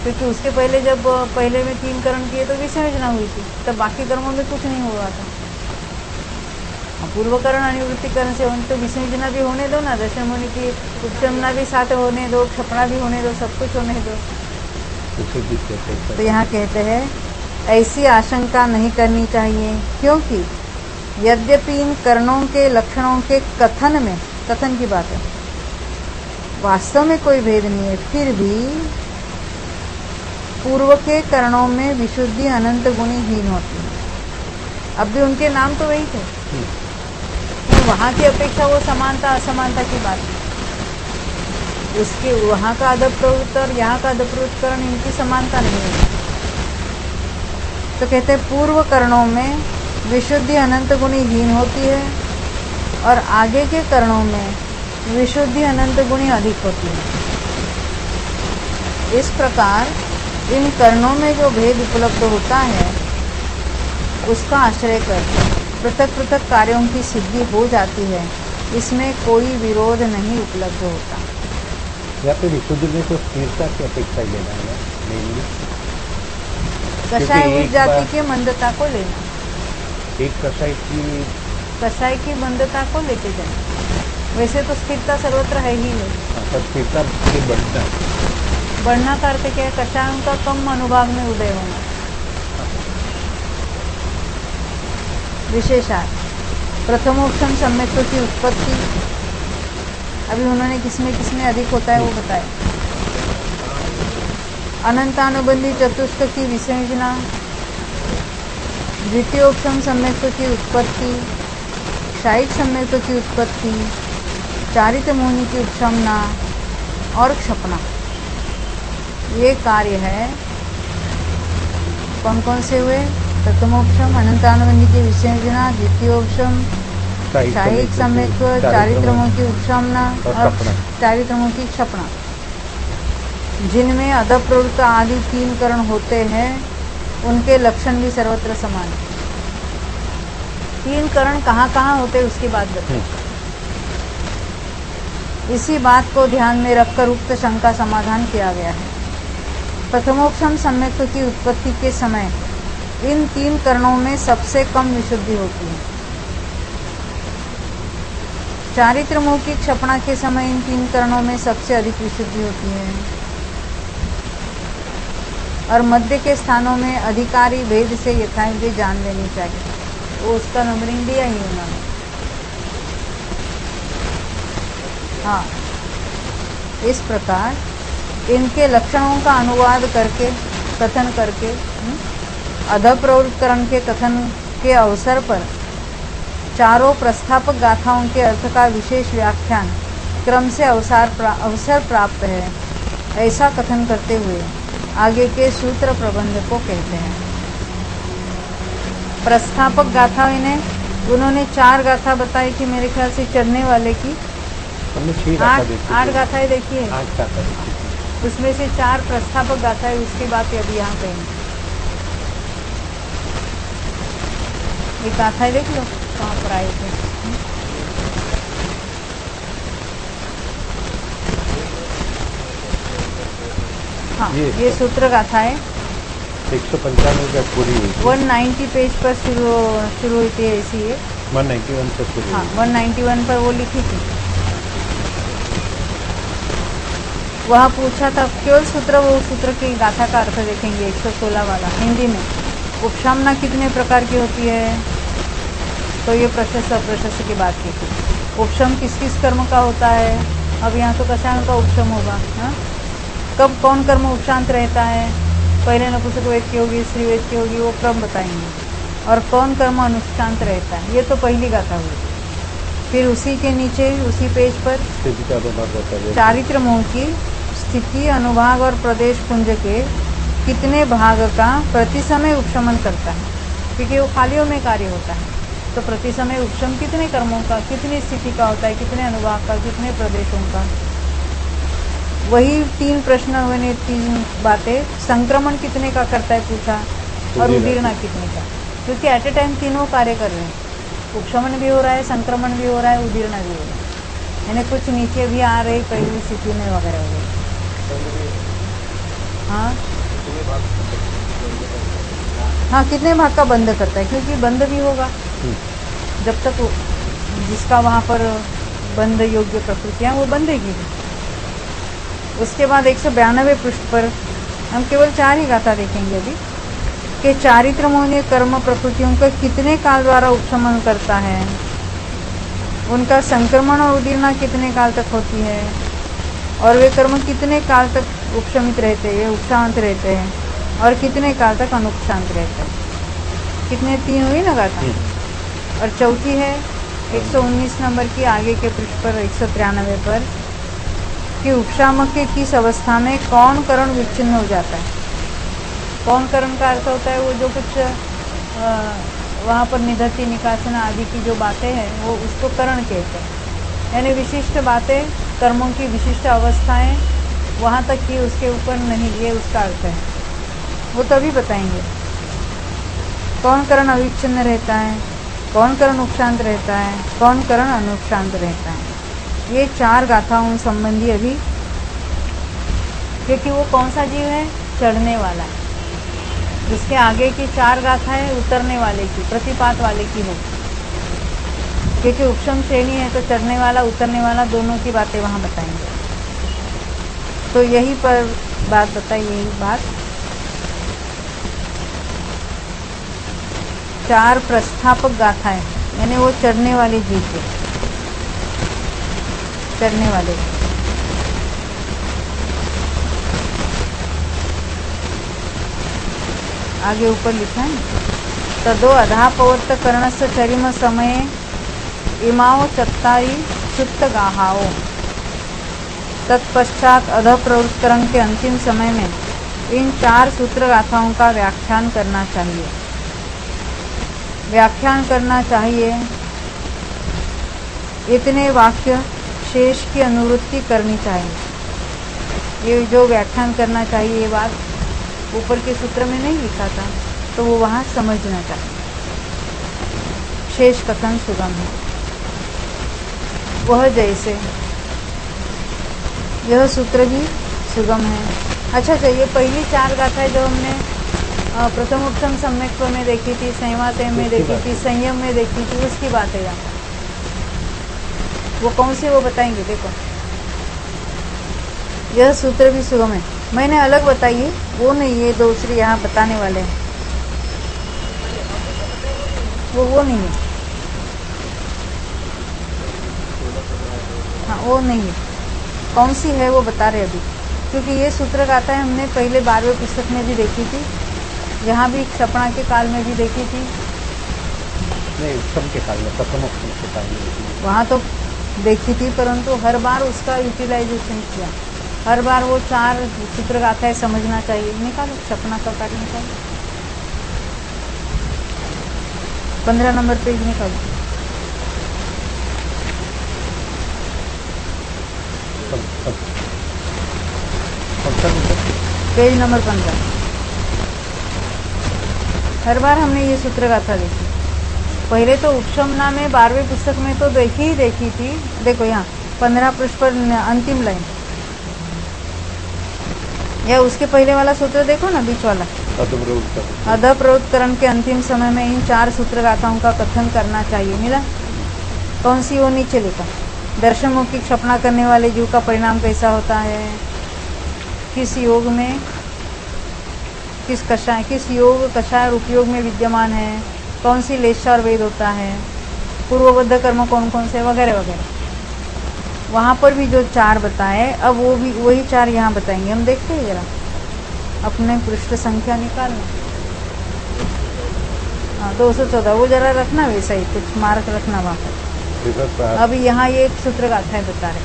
क्योंकि उसके पहले जब पहले में 3 करण किए तो विसर्जना हुई थी, तब बाकी कर्मों में कुछ नहीं हुआ था। अपूर्वकरण अनिवृत्तिकरण से तो विसर्जना भी होने दो ना, दर्शन होने की उपशमना भी साथ होने दो, क्षपणा भी होने दो, सब कुछ होने दो। तो यहाँ कहते हैं ऐसी आशंका नहीं करनी चाहिए, क्योंकि यद्यपि इन करणों के लक्षणों के कथन में, कथन की बात है, वास्तव में कोई भेद नहीं है, फिर भी पूर्व के करणों में विशुद्धि अनंत गुणी हीन होती है। अब भी उनके नाम तो वही थे, वहां की अपेक्षा वो समानता असमानता की बात है। उसके वहां का अदब प्रवृत्त और यहाँ का अदब प्रवृत्तकरण, इनकी समानता नहीं है। तो कहते हैं पूर्व करणों में विशुद्धि अनंत गुणी हीन होती है और आगे के करणों में विशुद्धि अनंत गुणी अधिक होती है। इस प्रकार इन करणों में जो भेद उपलब्ध होता है उसका आश्रय कर पृथक पृथक कार्यों की सिद्धि हो जाती है, इसमें कोई विरोध नहीं उपलब्ध होता। या फिर विशुद्धि में तो स्थिरता की अपेक्षा लेना है मेनली, कषाय उस जाति के मंदता को लेना, एक कषाय की मंदता को लेके जाए। वैसे तो स्थिरता सर्वत्र है ही है, पर स्थिरता के बढ़ना का अर्थ क्या है? कषायों का कम अनुभाग में उदय होना। विशेषार्थ प्रथमोक्षम सम्यक्त्व की उत्पत्ति, अभी उन्होंने किसमें अधिक होता है वो बताया। अनंतानुबंधी चतुष्क की विसर्जना, द्वितीयोक्षम सम्यक्त्व की उत्पत्ति, क्षायिक सम्यक्त्व की उत्पत्ति, चारित मोहिनी की उपशमना और क्षपना, ये कार्य है कौन कौन से हुए? प्रथमोपशम अनंतानुबंधी की विसर्जना, द्वितीयोपशम शाहीक सम्यक, चारित्रमुखी उपशमना और चारित्रमुखी क्षपणा, जिनमें अदब प्रवृत्त आदि 3 करण होते हैं, उनके लक्षण भी सर्वत्र समान है। 3 करण कहाँ कहाँ होते हैं उसकी बात बताइए। इसी बात को ध्यान में रखकर उक्त शंका समाधान किया गया है। प्रथमोपशम सम्यक की उत्पत्ति के समय इन 3 करणों में सबसे कम विशुद्धि होती है। चारित्रमुखी क्षपणा के समय इन 3 करणों में सबसे अधिक विशुद्धि होती है और मध्य के स्थानों में अधिकारी भेद से यथाविधि जान लेनी चाहिए। वो उसका नंबरिंग दिया ही उन्होंने। हाँ, इस प्रकार इनके लक्षणों का अनुवाद करके कथन करके अधः प्रवृत्तकरण के कथन के अवसर पर चारों प्रस्थापक गाथाओं के अर्थ का विशेष व्याख्यान क्रम से अवसर प्राप्त है, ऐसा कथन करते हुए आगे के सूत्र प्रबंध को कहते हैं। प्रस्थापक गाथा इन्हें उन्होंने 4 गाथा बताई कि मेरे ख्याल से चढ़ने वाले की 8 गाथाएं देखी है। उसमें से 4 प्रस्थापक गाथा है, उसकी बात अभी यहाँ कहेंगे। ये गाथा देख लो कहाँ पर आए थे। हाँ, ये सूत्र गाथा है 195 पूरी हुई, 190 पेज पर शुरू हुई थी ऐसी है। 191 से शुरू। हाँ, 191 पर वो लिखी थी। वहाँ पूछा था केवल सूत्र, वो सूत्र की गाथा का अर्थ देखेंगे 116 वाला हिंदी में। उपशमना कितने प्रकार की होती है? तो ये प्रशस्त अप्रशस्त की बात की थी। उपशम किस किस कर्म का होता है? अब यहाँ तो कषायों का उपशम होगा। हाँ, कब कौन कर्म उपशांत रहता है? पहले नपुंसक वेद की होगी, स्त्री वेद की होगी, वो क्रम बताएंगे। और कौन कर्म अनुशांत रहता है, ये तो पहली गाथा हुई। फिर उसी के नीचे उसी पेज पर चारित्र मोह की स्थिति, अनुभाग और प्रदेश पुंज के कितने भाग का प्रति समय उपशमन करता है, क्योंकि वो खालियों में कार्य होता है। तो प्रति समय उपशम कितने कर्मों का, कितनी स्थिति का होता है, कितने अनुभाग का, कितने प्रदेशों का। वही 3 प्रश्न मैंने 3 बातें। संक्रमण कितने का करता है पूछा, और उदीर्णा कितने का, क्योंकि एट ए टाइम तीनों कार्य कर रहे हैं। उपशमन भी हो रहा है, संक्रमण भी हो रहा है, उदीर्णा भी हो रहा है। यानी कुछ नीचे भी आ रही पहली स्थिति में वगैरह वगैरह। हाँ, कितने भाग का बंद करता है, क्योंकि बंद भी होगा जब तक जिसका वहाँ पर बंद योग्य प्रकृतियाँ वो बंधेगी। उसके बाद 192 पृष्ठ पर हम केवल 4 ही गाथा देखेंगे अभी कि चारित्र मोह कर्म प्रकृतियों का कितने काल द्वारा उपशमन करता है, उनका संक्रमण और उदीर्णा कितने काल तक होती है, और वे कर्म कितने काल तक उपशमित रहते हैं, उपशांत रहते हैं, और कितने काल तक अनुपशांत रहते हैं। कितने 3 हुई ना गाथा। और चौथी है 119 नंबर की आगे के पृष्ठ पर 193 पर कि उपशामक के किस अवस्था में कौन करण विच्छिन्न हो जाता है। कौन करण का अर्थ होता है वो जो कुछ वहाँ पर निधत्ति निकासना आदि की जो बातें हैं वो उसको करण कहते हैं। यानी विशिष्ट बातें, कर्मों की विशिष्ट अवस्थाएं वहाँ तक की उसके ऊपर नहीं, ये उसका अर्थ है। वो तभी बताएंगे कौन करण अविच्छिन्न रहता है, कौन करण उपशांत रहता है, कौन करण अनुपशांत रहता है। ये 4 गाथाओं संबंधी अभी, क्योंकि वो कौन सा जीव है, चढ़ने वाला है। इसके आगे की 4 गाथाएं उतरने वाले की, प्रतिपात वाले की हो, क्योंकि उपशम श्रेणी है तो चढ़ने वाला उतरने वाला दोनों की बातें वहाँ बताएंगे। तो यही पर बात बताई, यही बात 4 प्रस्थापक गाथाएं, यानी वो चढ़ने वाले जीव के, चढ़ने वाले। आगे ऊपर लिखा है तदो अधापवर्त कर्णस्य चरिम समये इमाओ चत्तारी सुप्त गाहाओ। तत्पश्चात अध प्रवृत्तकरण के अंतिम समय में इन 4 सूत्र गाथाओं का व्याख्यान करना चाहिए। व्याख्यान करना चाहिए, इतने वाक्य शेष की अनुवृत्ति करनी चाहिए। ये जो व्याख्यान करना चाहिए ये बात ऊपर के सूत्र में नहीं लिखा था, तो वो वहाँ समझना चाहिए। शेष कथन सुगम है। वह जैसे, यह सूत्र भी सुगम है। अच्छा, ये पहली 4 गाथाएं जो हमने प्रथम उपशम सम्यक्त्व में देखी थी, संयमा संयम में देखी थी, संयम में देखी थी, उसकी बात है यहाँ। वो कौन सी, वो बताएंगे। देखो, यह सूत्र भी सुगम है, मैंने अलग बताई है, वो नहीं, ये दूसरी यहाँ बताने वाले हैं, वो नहीं है। हाँ, वो नहीं है। कौन सी है वो बता रहे अभी, क्योंकि ये सूत्र गाथा है हमने पहले 12वें पुस्तक में भी देखी थी, यहाँ भी क्षपणा के काल में भी देखी थी। नहीं, उपशम के काल में, प्रथम उपशम के काल में देखी थी। वहाँ तो देखी थी, परंतु हर बार उसका यूटिलाइजेशन किया। हर बार वो 4 सूत्र गाथाएं समझना चाहिए। निकालो क्षपणा का कार्य निकालो, 15 नंबर पेज निकालो। Page number 15। हर बार हमने ये सूत्र गाथा देखी। पहले तो उपशमना में 12वें पुस्तक में तो देखी थी। देखो यहाँ 15 पृष्ठ पर अंतिम लाइन, या उसके पहले वाला सूत्र देखो ना, बीच वाला, अधप्रवृत्तकरण के अंतिम समय में इन 4 सूत्र गाथाओं का कथन करना चाहिए। मिला? कौन सी? वो नीचे लिखा, दर्शन मुख की क्षपणा करने वाले जीव का परिणाम कैसा होता है, किस योग में, किस योग कषाय और उपयोग में विद्यमान है, कौन सी लेशा और वेद होता है, पूर्वबद्ध कर्म कौन कौन से, वगैरह वगैरह। वहाँ पर भी जो 4 बताए, अब वो भी वही 4 यहाँ बताएंगे। हम देखते हैं जरा, अपने पृष्ठ संख्या निकालना। हाँ, 214, वो जरा रखना, वैसा ही कुछ मार्क रखना वहाँ पर। अभी यहाँ ये सूत्र गाथाएं बता रहे,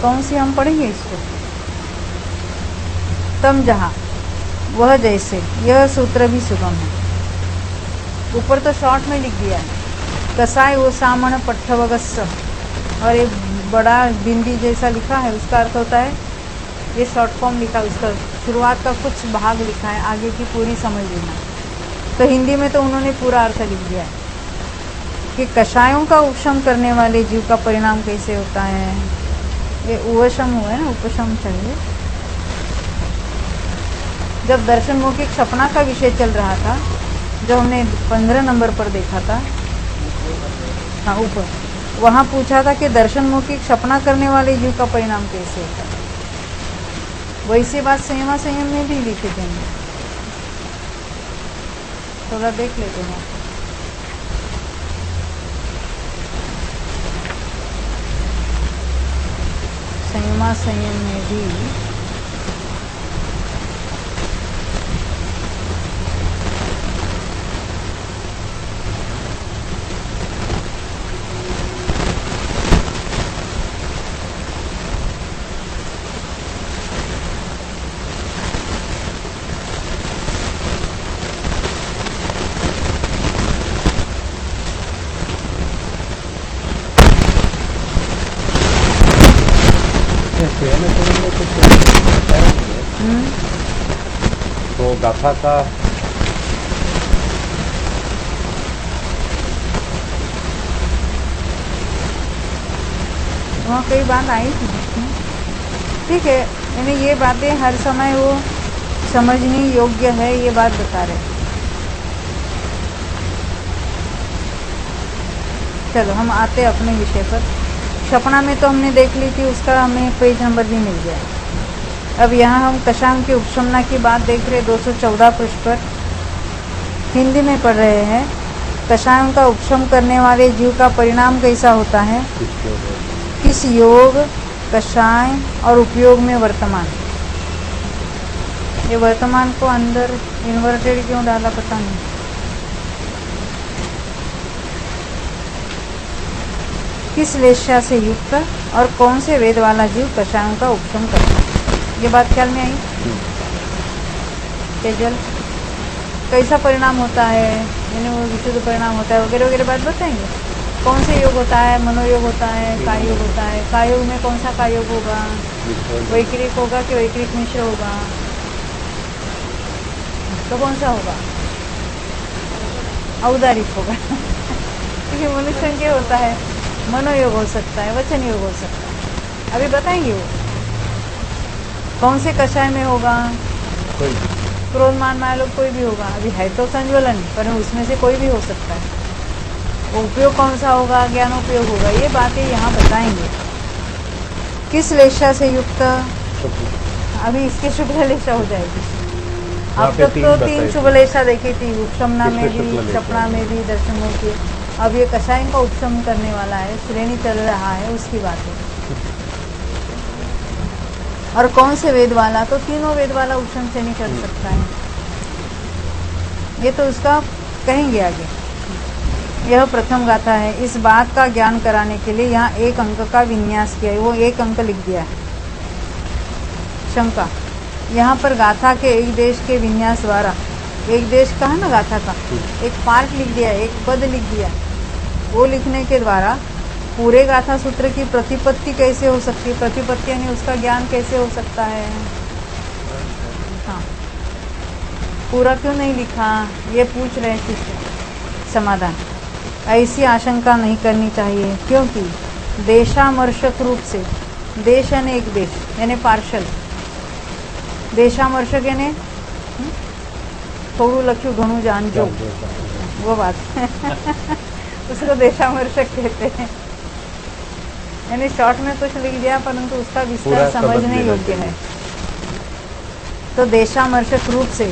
कौन सी हम पढ़ेंगे इसको। तम जहाँ, वह जैसे, यह सूत्र भी सुगम है। ऊपर तो शॉर्ट में लिख दिया है, कसाय वो सामण पट्ठवगस्स, और ये बड़ा बिंदी जैसा लिखा है, उसका अर्थ होता है, ये शॉर्ट फॉर्म लिखा है, उसका शुरुआत का कुछ भाग लिखा है, आगे की पूरी समझ लेना। तो हिंदी में तो उन्होंने पूरा अर्थ लिख दिया है कि कषायों का उपशम करने वाले जीव का परिणाम कैसे होता है। ये उपशम हुआ है ना, उपशम चाहिए। जब दर्शन मुख की क्षपणा का विषय चल रहा था, जो हमने 15 नंबर पर देखा था, हाँ ऊपर, वहाँ पूछा था कि दर्शन मुख की क्षपणा करने वाले जीव का परिणाम कैसे होता है। वैसी बात संयमा संयम में भी लिखे थे, थोड़ा देख लेते हैं। संयमा संयम में भी तो गाथा का वहाँ कई बात आई थी इसमें, ठीक है। यानी ये बातें हर समय वो समझने योग्य है, ये बात बता रहे। चलो हम आते अपने विषय पर। क्षपणा में तो हमने देख ली थी, उसका हमें पेज नंबर भी मिल गया। अब यहाँ हम कषायों की उपशमना की बात देख रहे, 214 पृष्ठ पर हिंदी में पढ़ रहे हैं। कषायों का उपशम करने वाले जीव का परिणाम कैसा होता है, किस योग कषाय और उपयोग में वर्तमान। ये वर्तमान को अंदर इन्वर्टेड क्यों डाला पता नहीं। किस लेशा से युक्त और कौन से वेद वाला जीव कषायों का उपशम करता है, ये बात ख्याल में आई। तेजल कैसा परिणाम होता है, यानी वो विशुद्ध परिणाम होता है वगैरह वगैरह बात बताएंगे। कौन से योग होता है, मनोयोग होता है, काय योग होता है, काय योग में कौन सा काय योग होगा, वैक्रिक होगा कि वैक्रिक मिश्र होगा, तो कौन सा होगा, औदारिक होगा क्योंकि मनुष्य के होता है, मनोयोग हो सकता है, वचन योग हो सकता है, अभी बताएंगे वो कौन से कषाय में होगा, क्रोध मान माया लोग कोई भी होगा, अभी है तो संज्वलन पर उसमें से कोई भी हो सकता है, वो उपयोग कौन सा होगा, ज्ञान उपयोग होगा, ये बातें यहाँ बताएंगे। किस लेशा से युक्त, अभी इसके शुक्ल लेशा हो जाएगी। अब तक तो 3 शुभ लेशा देखी थी, उपशमना में भी, क्षपणा में भी, दर्शनों की। अब ये कषाय का उपशम करने वाला है, श्रेणी चल रहा है, उसकी बात है। और कौन से वेद वाला, तो तीनों वेद वाला उपशम से नहीं कर सकता है, ये तो उसका कहेंगे आगे। यह प्रथम गाथा है। इस बात का ज्ञान कराने के लिए यहाँ 1 अंक का विन्यास किया है, वो 1 अंक लिख दिया है। शंका, यहाँ पर गाथा के एक देश के विन्यास द्वारा, एक देश का है ना गाथा का, एक पार्ट लिख दिया, एक पद लिख दिया, वो लिखने के द्वारा पूरे गाथा सूत्र की प्रतिपत्ति कैसे हो सकती है, प्रतिपत्ति यानी उसका ज्ञान कैसे हो सकता है। हाँ, पूरा क्यों नहीं लिखा, ये पूछ रहे शिष्य। समाधान, ऐसी आशंका नहीं करनी चाहिए, क्योंकि देशामर्शक रूप से, देश यानी एक देश यानी पार्शल, देशामर्शक यानी थोड़ू लख्यू घणू जानजो, वो बात उसको देशामर्शक कहते हैं, यानी शॉर्ट में कुछ लिख दिया परंतु उसका विस्तार समझने योग्य है। तो देशामर्शक रूप से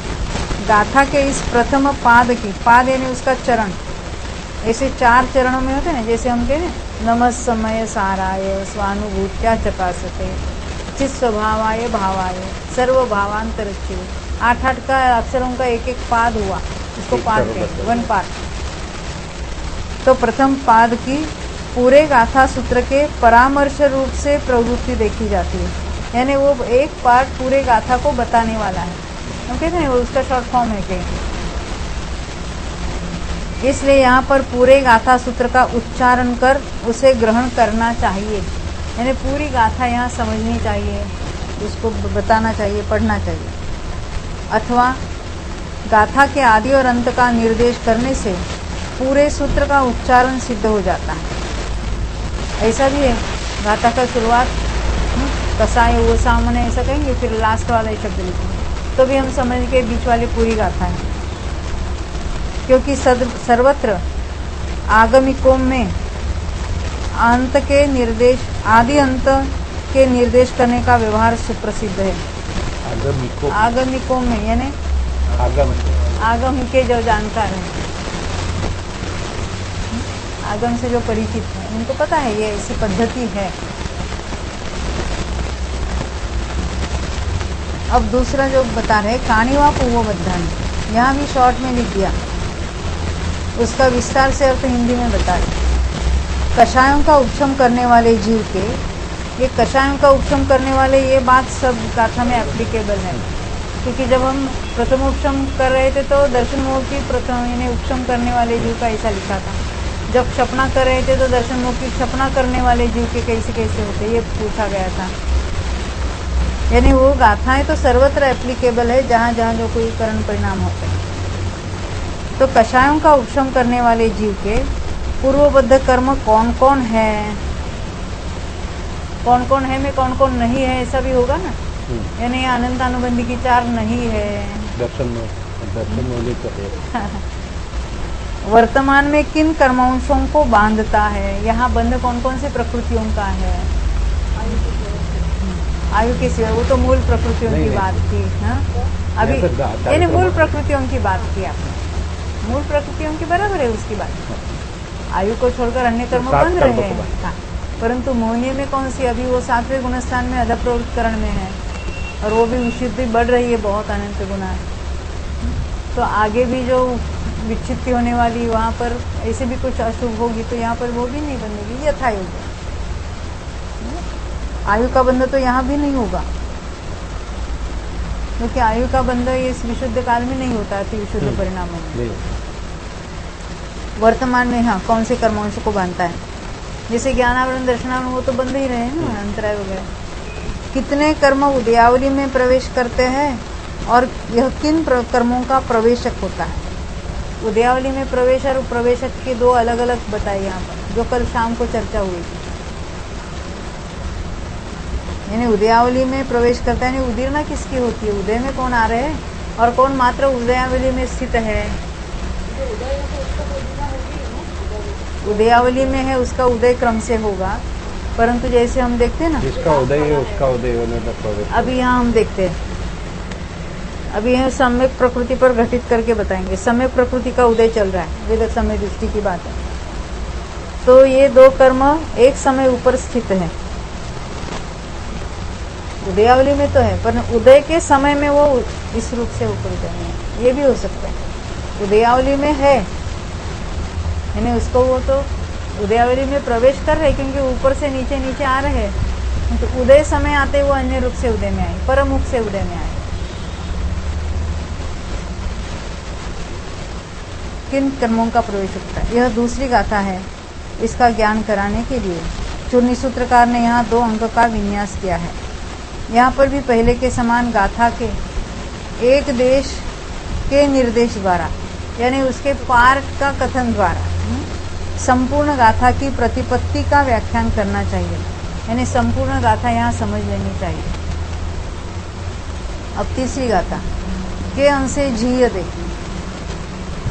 गाथा के इस प्रथम पाद की, पाद यानी उसका चरण, ऐसे 4 चरणों में होते हैं, जैसे हम कहते हैं नमस्समय साराय स्वानुभूत्या चकासते चित स्वभावाय भावाय सर्वभावांतरच्युत, 8 का अक्षरों का एक पाद हुआ, इसको पाद कहते हैं, 1 पार्ट। तो प्रथम पाद की पूरे गाथा सूत्र के परामर्श रूप से प्रवृत्ति देखी जाती है, यानी वो एक पार्ट पूरे गाथा को बताने वाला है, हम कहते हैं वो उसका शॉर्ट फॉर्म है कहीं। इसलिए यहाँ पर पूरे गाथा सूत्र का उच्चारण कर उसे ग्रहण करना चाहिए, यानी पूरी गाथा यहाँ समझनी चाहिए, उसको बताना चाहिए, पढ़ना चाहिए। अथवा गाथा के आदि और अंत का निर्देश करने से पूरे सूत्र का उच्चारण सिद्ध हो जाता है। ऐसा भी है, गाथा का शुरुआत कसाय वो सामने ऐसा कहेंगे, फिर लास्ट वाला शब्द लिखेंगे, तो भी हम समझ के बीच वाली पूरी गाथा है। क्योंकि सर्वत्र आगमिकों में अंत के निर्देश, आदि अंत के निर्देश करने का व्यवहार सुप्रसिद्ध है। आगमिकों में यानी आगम के जो जानकार हैं, आगम से जो परिचित है, उनको पता है ये ऐसी पद्धति है। अब दूसरा जो बता रहे काणिवा पूर्वबद्धान, यहाँ भी शॉर्ट में लिख दिया, उसका विस्तार से अर्थ हिंदी में बता रहे। कषायों का उपशम करने वाले जीव के, ये कषायों का उपशम करने वाले, ये बात सब गाथा में एप्लीकेबल है, क्योंकि जब हम प्रथम उपशम कर रहे थे तो दर्शन मोह की प्रथम यानी उपशम करने वाले जीव का ऐसा लिखा था, जब क्षपणा कर रहे थे तो दर्शन मोह की क्षपणा करने वाले जीव के कैसे कैसे होते, ये पूछा गया था। यानी वो गाथाएं तो सर्वत्र एप्लीकेबल है, जहाँ जहाँ जो कोई करण परिणाम होते हैं। तो कषायों का उपशम करने वाले जीव के पूर्वबद्ध कर्म कौन कौन है, कौन कौन है में कौन कौन नहीं है, ऐसा भी होगा ना, यानी अनंतानुबंधी की 4 नहीं है, दर्शन वर्तमान में किन कर्मांशों को बांधता है, यहाँ बंध कौन कौन से प्रकृतियों का है, आयु के सिवा, वो तो मूल प्रकृतियों की बात थी। हाँ, अभी यानी मूल प्रकृतियों की बात की आपने, मूल प्रकृतियों की बराबर है उसकी बात। आयु को छोड़कर अन्य कर्म बंध रहे हैं, हाँ, परंतु मोहनीय में कौन सी, अभी वो 7वें गुणस्थान में अधप्रवृत्तकरण में है, और वो भी विशुद्धि बढ़ रही है बहुत, अनंत गुना। तो आगे भी जो विच्छित्ति होने वाली, वहाँ पर ऐसे भी कुछ अशुभ होगी, तो यहाँ पर वो भी नहीं बनेगी, यथा योग्य। आयु का बंध तो यहाँ भी नहीं होगा। क्योंकि आयु का बंध इस विशुद्ध काल में नहीं होता है, विशुद्ध परिणामों में। नहीं। वर्तमान में हाँ कौन से कर्मांशों को बांधता है? जैसे ज्ञानावरण दर्शनावरण वो तो बंद ही रहे हैं ना, अंतराय वगैरह। कितने कर्म उदयावली में प्रवेश करते हैं और यह किन कर्मों का प्रवेशक होता है? उदयावली में प्रवेश और प्रवेशक के दो अलग अलग बताए यहाँ पर, जो कल शाम को चर्चा हुई थी। यानी उदयावली में प्रवेश करता है, उदीर्णा किसकी होती है? उदय में कौन आ रहे हैं और कौन मात्र उदयावली में स्थित है? उदयावली में है उसका उदय क्रम से होगा, परंतु जैसे हम देखते हैं ना, जिसका उदय है उसका उदय होने का प्रवेश। अभी यहाँ हम देखते हैं, अभी यह सम्यक प्रकृति पर घटित करके बताएंगे। सम्यक प्रकृति का उदय चल रहा है, वेद समय दृष्टि की बात है। तो ये दो कर्म एक समय ऊपर स्थित है, उदयावली में तो है, पर उदय के समय में वो इस रूप से ऊपर उदय नहीं है, ये भी हो सकता है। उदयावली में है, यानी उसको वो तो उदयावली में प्रवेश कर रहे, क्योंकि ऊपर से नीचे नीचे आ रहे हैं, तो उदय समय आते वो अन्य रूप से उदय में आए, परमुख से उदय में आए। किन कर्मों का प्रवेश होता है, यह दूसरी गाथा है। इसका ज्ञान कराने के लिए चूर्णी सूत्रकार ने यहाँ 2 अंक का विन्यास किया है। यहाँ पर भी पहले के समान गाथा के एक देश के निर्देश द्वारा, यानी उसके पार्ट का कथन द्वारा संपूर्ण गाथा की प्रतिपत्ति का व्याख्यान करना चाहिए, यानी संपूर्ण गाथा यहाँ समझ लेनी चाहिए। अब तीसरी गाथा के अंशे झीयदे,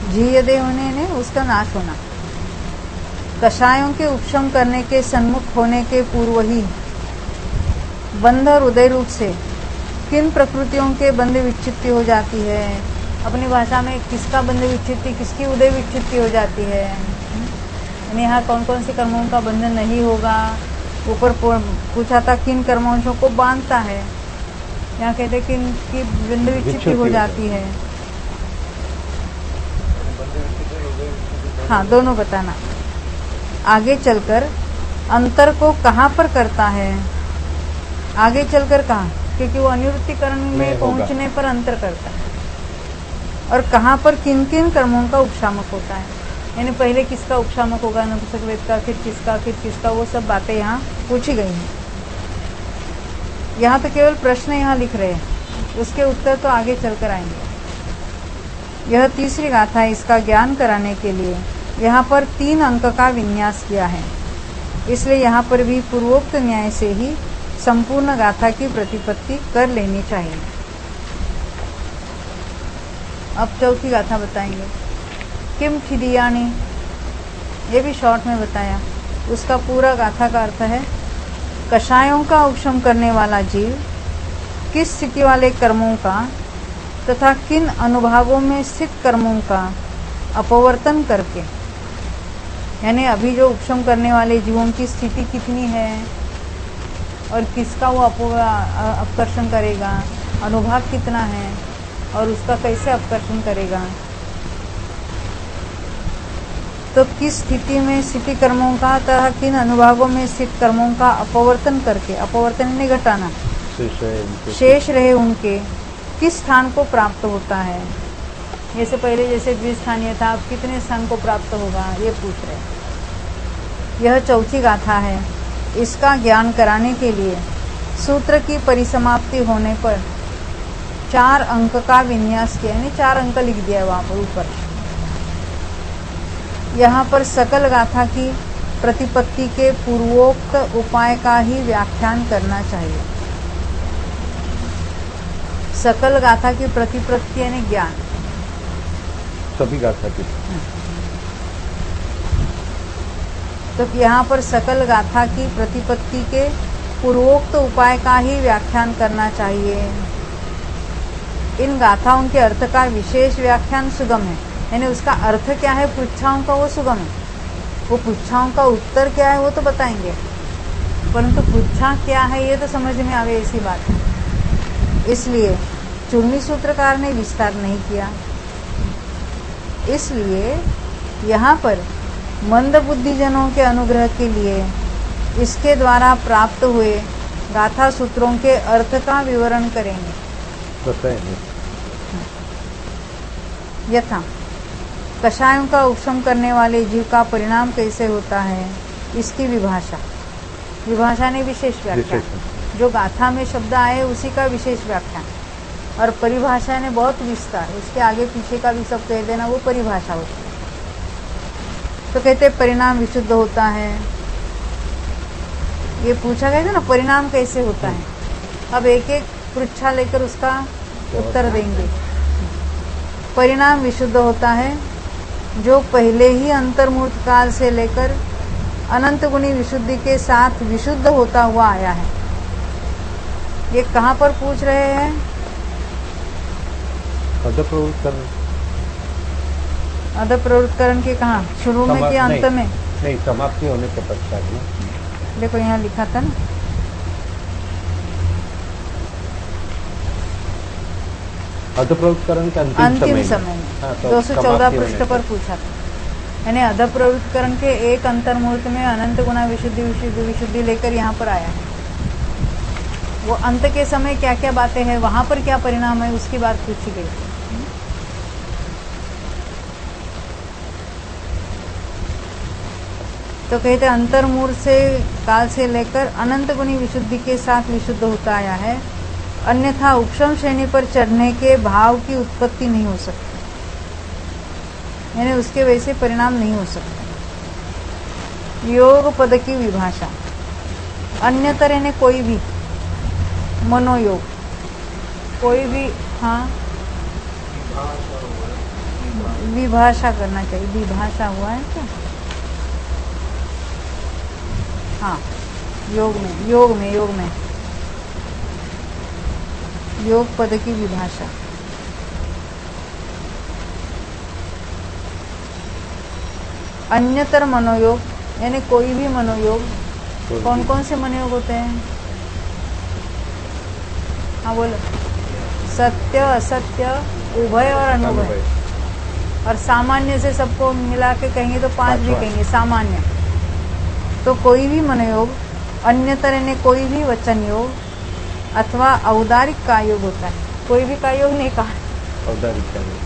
झीयदे होने ने उसका नाश होना, कषायों के उपशम करने के सन्मुख होने के पूर्व ही बंध और उदय रूप से किन प्रकृतियों के बंध विच्छित्ति हो जाती है। अपनी भाषा में किसका बंध विच्छित्ति, किसकी उदय विच्छित्ति हो जाती है। यानी यहाँ कौन कौन से कर्मों का बंधन नहीं होगा। ऊपर पूछा था किन कर्मांशों को बांधता है, यहाँ कहते किन की बंध विच्छित्ति हो जाती है। हाँ, दोनों बताना। आगे चलकर अंतर को कहाँ पर करता है, आगे चलकर कहाँ, क्योंकि वो अनिवृत्तिकरण में पहुंचने पर अंतर करता है, और कहाँ पर किन किन कर्मों का उपशामक होता है। यानी पहले किसका उपशामक होगा, नपुंसक वेद का, फिर किसका, वो सब बातें यहाँ पूछी गई हैं। यहाँ पे केवल प्रश्न यहाँ लिख रहे हैं, उसके उत्तर तो आगे चलकर आएंगे। यह तीसरी गाथा है। इसका ज्ञान कराने के लिए यहाँ पर 3 अंक का विन्यास किया है, इसलिए यहाँ पर भी पूर्वोक्त न्याय से ही संपूर्ण गाथा की प्रतिपत्ति कर लेनी चाहिए। अब चौथी गाथा बताएंगे। किम खिदियानी, ये भी शॉर्ट में बताया। उसका पूरा गाथा का अर्थ है, कषायों का उपशम करने वाला जीव किस स्थिति वाले कर्मों का तथा किन अनुभागों में स्थित कर्मों का अपवर्तन करके, यानी अभी जो उपशम करने वाले जीवों की स्थिति कितनी है और किसका वो अपकर्षण करेगा, अनुभाग कितना है और उसका कैसे अपकर्षण करेगा, तो किस स्थिति में स्थिति कर्मों का तथा किन अनुभागों में स्थित कर्मों का अपवर्तन करके, अपवर्तन ने घटाना, शेष रहे उनके किस स्थान को प्राप्त होता है। जैसे पहले जैसे द्विस्थानीय था, अब कितने स्थान को प्राप्त होगा, ये पूछ रहे। यह चौथी गाथा है। इसका ज्ञान कराने के लिए सूत्र की परिसमाप्ति होने पर 4 अंक का विन्यास किया, यानी 4 अंक लिख दिया है वहां पर ऊपर। यहाँ पर सकल गाथा की प्रतिपत्ति के पूर्वोक्त उपाय का ही व्याख्यान करना चाहिए। सकल गाथा की प्रतिपत्ति यानी ज्ञान, सभी गाथा की। तो यहाँ पर सकल गाथा की प्रतिपत्ति के पूर्वोक्त उपाय का ही व्याख्यान करना चाहिए। इन गाथाओं के अर्थ का विशेष व्याख्यान सुगम है, यानी उसका अर्थ क्या है पृच्छाओं का वो सुगम है। वो पृच्छाओं का उत्तर क्या है वो तो बताएंगे, परंतु पृच्छा क्या है ये तो समझ में आवे, ऐसी बात है। इसलिए चूर्णी सूत्रकार ने विस्तार नहीं किया। इसलिए यहाँ पर मंद बुद्धिजनों के अनुग्रह के लिए इसके द्वारा प्राप्त हुए गाथा सूत्रों के अर्थ का विवरण करेंगे। बताएं। यथा कषायों का उपशम करने वाले जीव का परिणाम कैसे होता है, इसकी विभाषा। विभाषा ने विशेष व्याख्या, जो गाथा में शब्द आए उसी का विशेष व्याख्या, और परिभाषा ने बहुत विस्तार, उसके आगे पीछे का भी सब कह देना, वो परिभाषा होती है। तो कहते परिणाम विशुद्ध होता है। ये पूछा गया था ना, परिणाम कैसे होता है। अब एक एक पृच्छा लेकर उसका उत्तर देंगे। परिणाम विशुद्ध होता है जो पहले ही अंतर्मूर्त काल से लेकर अनंत गुणी विशुद्धि के साथ विशुद्ध होता हुआ आया है। ये कहाँ पर पूछ रहे हैं? अधप्रवृत्तकरण के कहाँ, शुरू में कि अंत में? नहीं, समाप्ति होने के पश्चात में। देखो यहाँ लिखा था ना, अधप्रवृत्तकरण के अंतिम समय में। हाँ, तो 214 पृष्ठ पर पूछा था। यानी अधप्रवृत्तकरण के एक अंतर्मूर्त में अनंत गुना विशुद्धि लेकर यहाँ पर आया है। वो अंत के समय क्या क्या बातें हैं, वहां पर क्या परिणाम है, उसकी बात पूछी गई। तो कहते अंतर्मूर्त से काल से लेकर अनंत गुणी विशुद्धि के साथ विशुद्ध होता आया है, अन्यथा उपशम श्रेणी पर चढ़ने के भाव की उत्पत्ति नहीं हो सकती, यानी उसके वैसे परिणाम नहीं हो सकते। योग पद की विभाषा। अन्यतर यानी कोई भी, मनोयोग कोई भी, हाँ विभाषा करना चाहिए। विभाषा हुआ है क्या? हाँ, योग में योग पद की विभाषा। अन्यतर मनोयोग यानी कोई भी मनोयोग। कौन कौन से मनोयोग होते हैं? हाँ बोलो। सत्य, असत्य, उभय और अनुभय। और सामान्य से सबको मिला के कहेंगे तो 5 भी कहेंगे सामान्य। तो कोई भी मनोयोग, अन्यतर यानी कोई भी वचन योग अथवा औदारिक का योग होता है। कोई भी का योग नहीं कहा, औदारिक का योग।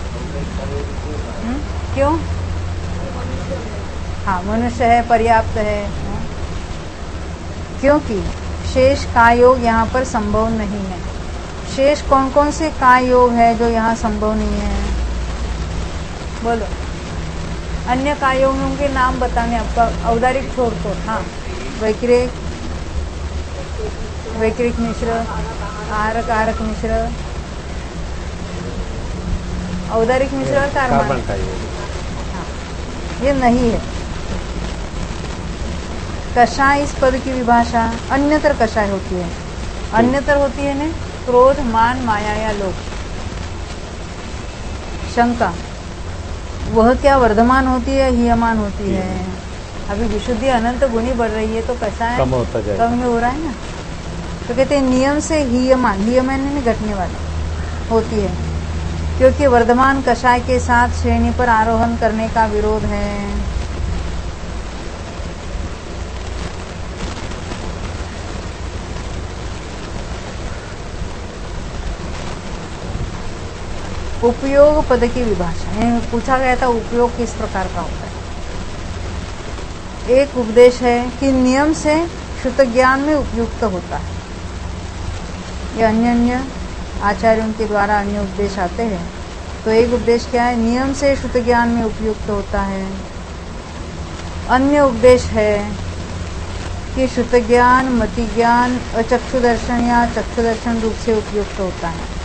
क्यों? हाँ, मनुष्य है, पर्याप्त है। क्योंकि शेष का योग यहाँ पर संभव नहीं है। शेष कौन कौन से का योग है जो यहाँ संभव नहीं है? बोलो। अन्य कायों के नाम बताने आपका, औदारिक छोड़ को। हाँ, वैक्रिक मिश्र, आहारक मिश्र, औदारिक मिश्र और कार्बन का योग। हाँ, ये नहीं है। कषाय इस पद की विभाषा। अन्यतर कषाय होती है। अन्यतर होती है ने क्रोध, मान, माया या लोभ। शंका, वह क्या वर्धमान होती है, हीयमान होती है? अभी विशुद्धि अनंत गुणी बढ़ रही है तो कषाय कम होता जाएगा, कम हो रहा है ना। तो कहते हैं नियम से हीयमान में घटने वाली होती है, क्योंकि वर्धमान कषाय के साथ श्रेणी पर आरोहण करने का विरोध है। उपयोग पद की विभाषा। पूछा गया था उपयोग किस प्रकार का होता है। एक उपदेश है कि नियम से शुद्ध ज्ञान में उपयुक्त होता है। ये अन्य आचार्यों के द्वारा अन्य उपदेश आते हैं। तो एक उपदेश क्या है? नियम से शुद्ध ज्ञान में उपयुक्त होता है। अन्य उपदेश है कि शुद्ध ज्ञान, मति ज्ञान, अचक्षु दर्शन या चक्षु दर्शन रूप से उपयुक्त होता है।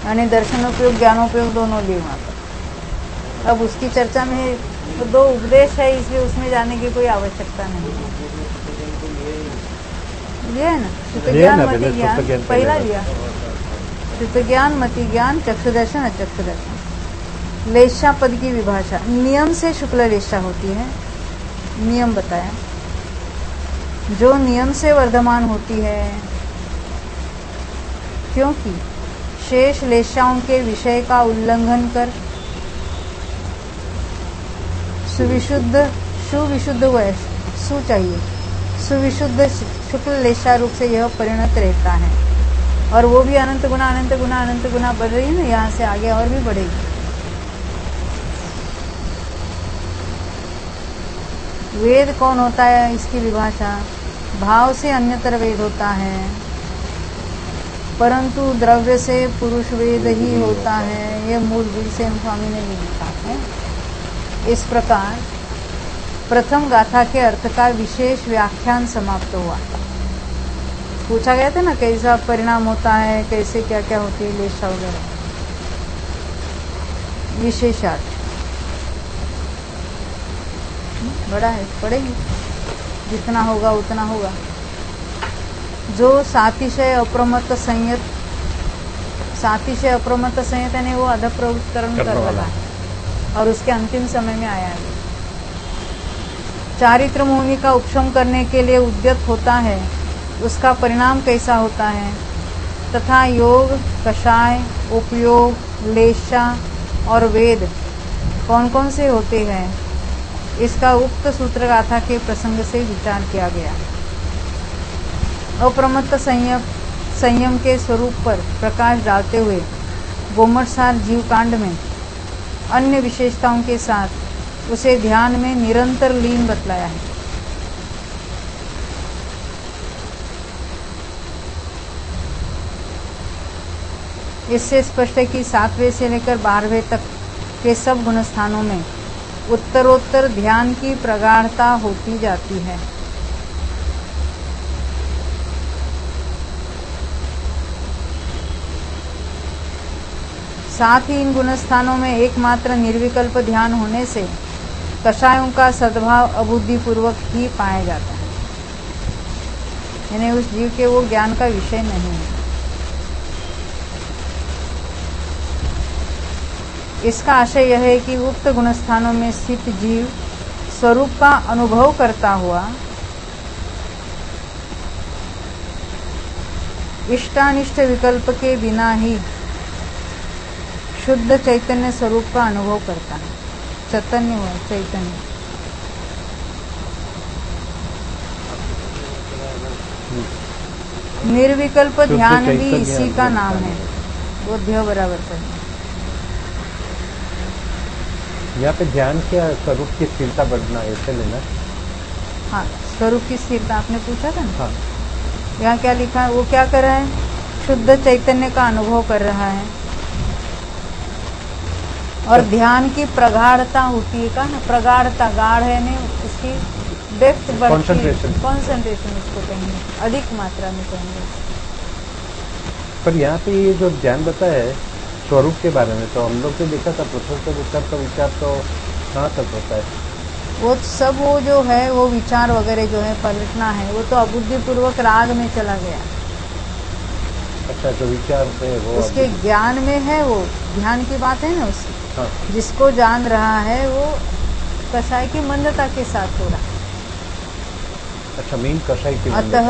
यानी दर्शनोपयोग, ज्ञानोपयोग दोनों लिए वहाँ पर। अब उसकी चर्चा में तो 2 उपदेश है, इसलिए उसमें जाने की कोई आवश्यकता नहीं है। लिया है ना, शुद्ध ज्ञान, मति ज्ञान पहला लिया। शुद्ध ज्ञान, मति ज्ञान, चक्षु दर्शन, अचक्षु दर्शन। लेशा पद की विभाषा। नियम से शुक्ल लेशा होती है। नियम बताया, जो नियम से वर्धमान होती है, क्योंकि शेष लेशाओं के विषय का उल्लंघन कर सुविशुद्ध व सु चाहिए सुविशुद्ध शुक्ल लेशा रूप से यह परिणत रहता है। और वो भी अनंत गुना अनंत गुना अनंत गुना बढ़ रही है ना, यहाँ से आगे और भी बढ़ेगी। वेद कौन होता है, इसकी विभाषा भाव से अन्यतर वेद होता है, परंतु द्रव्य से पुरुष वेद ही होता है। ये मूल वीरसेन स्वामी ने भी लिखा है। इस प्रकार प्रथम गाथा के अर्थ का विशेष व्याख्यान समाप्त हुआ। पूछा गया था ना कैसा परिणाम होता है, कैसे क्या क्या होती है लेशा वगैरह, विशेषार्थ बड़ा है, पढ़ेंगे जितना होगा उतना होगा। जो सातिशय अप्रमत्त संयत, सातिशय अप्रमत्त संयत यानी वो अधप्रवृत्तकरण कर रहा है और उसके अंतिम समय में आया है। चारित्र मोहिनी का उपशम करने के लिए उद्यत होता है, उसका परिणाम कैसा होता है, तथा योग, कषाय, उपयोग, लेशा और वेद कौन कौन से होते हैं, इसका उक्त सूत्र गाथा के प्रसंग से विचार किया गया। अप्रमत्त संयम के स्वरूप पर प्रकाश डालते हुए गोमटसार जीवकांड में अन्य विशेषताओं के साथ उसे ध्यान में निरंतर लीन बतलाया है। इससे स्पष्ट है कि 7वें से लेकर 12वें तक के सब गुणस्थानों में उत्तरोत्तर ध्यान की प्रगाढ़ता होती जाती है। साथ ही इन गुणस्थानों में एकमात्र निर्विकल्प ध्यान होने से कषायों का सद्भाव अबुद्धिपूर्वक ही पाया जाता है, यानी उस जीव के वो ज्ञान का विषय नहीं है। इसका आशय यह है कि उक्त गुणस्थानों में स्थित जीव स्वरूप का अनुभव करता हुआ इष्टानिष्ट विकल्प के बिना ही शुद्ध चैतन्य स्वरूप का अनुभव करता है। चैतन्य हुआ, चैतन्य। निर्विकल्प ध्यान भी इसी का नाम है। वो ध्य बराबर करना। यहाँ पे ध्यान क्या स्वरूप की स्थिरता बढ़ना, ऐसे लेना। हाँ, स्वरूप की स्थिरता आपने पूछा था ना। हाँ। यहाँ क्या लिखा है, वो क्या कर रहा है, शुद्ध चैतन्य का अनुभव कर रहा है और ध्यान की प्रगाढ़ता होती है। ना प्रगाढ़ता, गाढ़ है ने उसकी डेप्थ बढ़ती है, कॉन्सेंट्रेशन उसको कहेंगे, अधिक मात्रा में कहेंगे। पर यहाँ पे ये जो ध्यान बताया है स्वरूप के बारे में, तो हम लोग ने देखा था पुरुषोत्तर उत्तर का विचार तो कहाँ तक होता है? वो सब वो जो है वो विचार वगैरह जो है पलटना है, वो तो अबुद्धिपूर्वक राग में चला गया। अच्छा, जो विचार है वो उसके ज्ञान में है, वो ध्यान की बात है ना उसकी। हाँ। जिसको जान रहा है वो कषाय की मंदता के साथ हो रहा है। अच्छा, मेन कषाय की अतः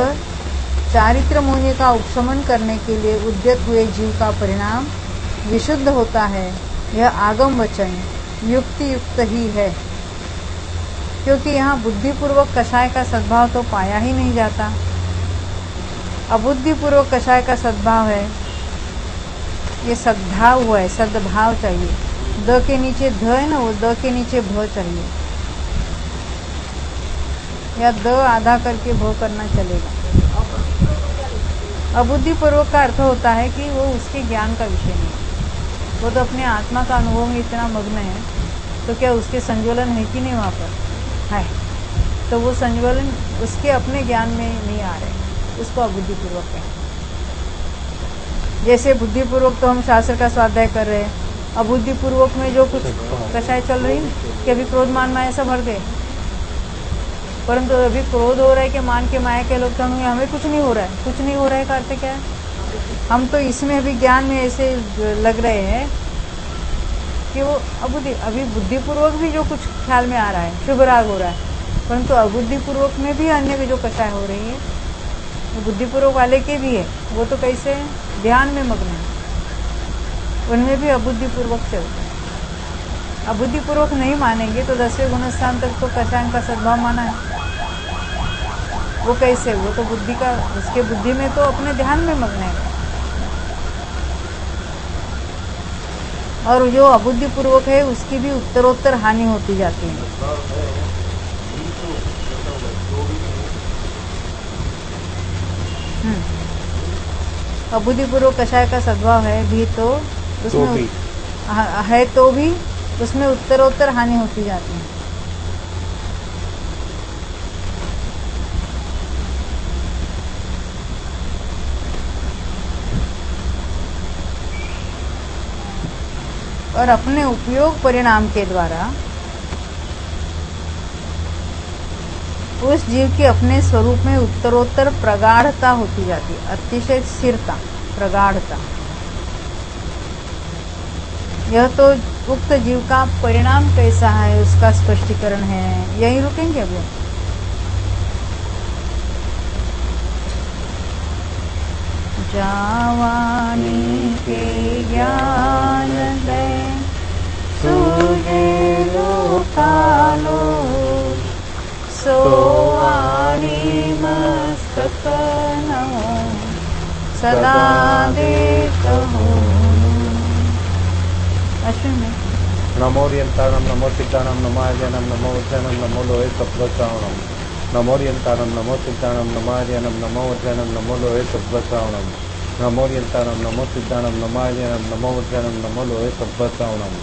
चारित्र मोह का उपशमन करने के लिए उद्यत हुए जीव का परिणाम विशुद्ध होता है। यह आगम वचन युक्ति युक्त ही है, क्योंकि यहाँ बुद्धिपूर्वक कषाय का सद्भाव तो पाया ही नहीं जाता। अबुद्धिपूर्वक कषाय का सद्भाव है, ये सद्भाव हुआ है, सद्भाव चाहिए। द के नीचे ध है ना, वो द के नीचे भ चाहिए, या द आधा करके भ करना चलेगा। अबुद्धिपूर्वक का अर्थ होता है कि वो उसके ज्ञान का विषय नहीं, वो तो अपने आत्मा का अनुभव में इतना मग्न है, तो क्या उसके संज्वलन है कि नहीं वहाँ पर है, तो वो संज्वलन उसके अपने ज्ञान में नहीं आ रहे, उसको अबुद्धिपूर्वक है। जैसे बुद्धिपूर्वक तो हम शास्त्र का स्वाध्याय कर रहे हैं, अबुद्धिपूर्वक में जो कुछ कषाय चल रही है कि अभी क्रोध मान माया सब हट गए, परंतु अभी क्रोध हो रहा है कि मान के माया के लोग तो हमें कुछ नहीं हो रहा है। कुछ नहीं हो रहा है का अर्थ क्या है, हम तो इसमें अभी ज्ञान में ऐसे लग रहे हैं कि वो अभी बुद्धिपूर्वक भी जो कुछ ख्याल में आ रहा है, शुभ राग हो रहा है, परंतु अबुद्धिपूर्वक में भी अन्य भी जो कषाय हो रही है वो बुद्धिपूर्वक वाले के भी है, वो तो कैसे ध्यान में मग्न है, उनमें भी अबुद्धिपूर्वक चलता है। अबुद्धिपूर्वक नहीं मानेंगे तो 10वें गुणस्थान तक तो कषाय का सद्भाव माना है, वो कैसे, वो तो बुद्धि का, उसके बुद्धि में तो अपने ध्यान में मग्न है, और जो अबुद्धिपूर्वक है उसकी भी उत्तरोत्तर हानि होती जाती है। अबुद्धिपूर्वक कषाय का सद्भाव है भी तो उसमें भी। है तो भी उसमें उत्तरोत्तर हानि होती जाती है। और अपने उपयोग परिणाम के द्वारा उस जीव की अपने स्वरूप में उत्तरोत्तर प्रगाढ़ता होती जाती है, अतिशय स्थिरता, प्रगाढ़ता। यह तो उक्त जीव का परिणाम कैसा है उसका स्पष्टीकरण है। यही रुकेंगे अभी। जावानी के ज्ञान दे सूझे लोकालो सोवाणी मस्तक नमो सदा देखो। अश्विन में नमोरियंताणम नमो सिद्धाणम नमो आर्यनम नमो वज्रनम नमो लोहे सत्वश्रावणम नमोरियंताणम नमो सिद्धाणम नमो आर्यनम नमो वज्रनम नमो लोहे सत्वश्रावणम नमोरियंताणम नमो सिद्धाणम नमो आर्यनम नमो वज्रनम नमो लोहे सत्वश्रावणम।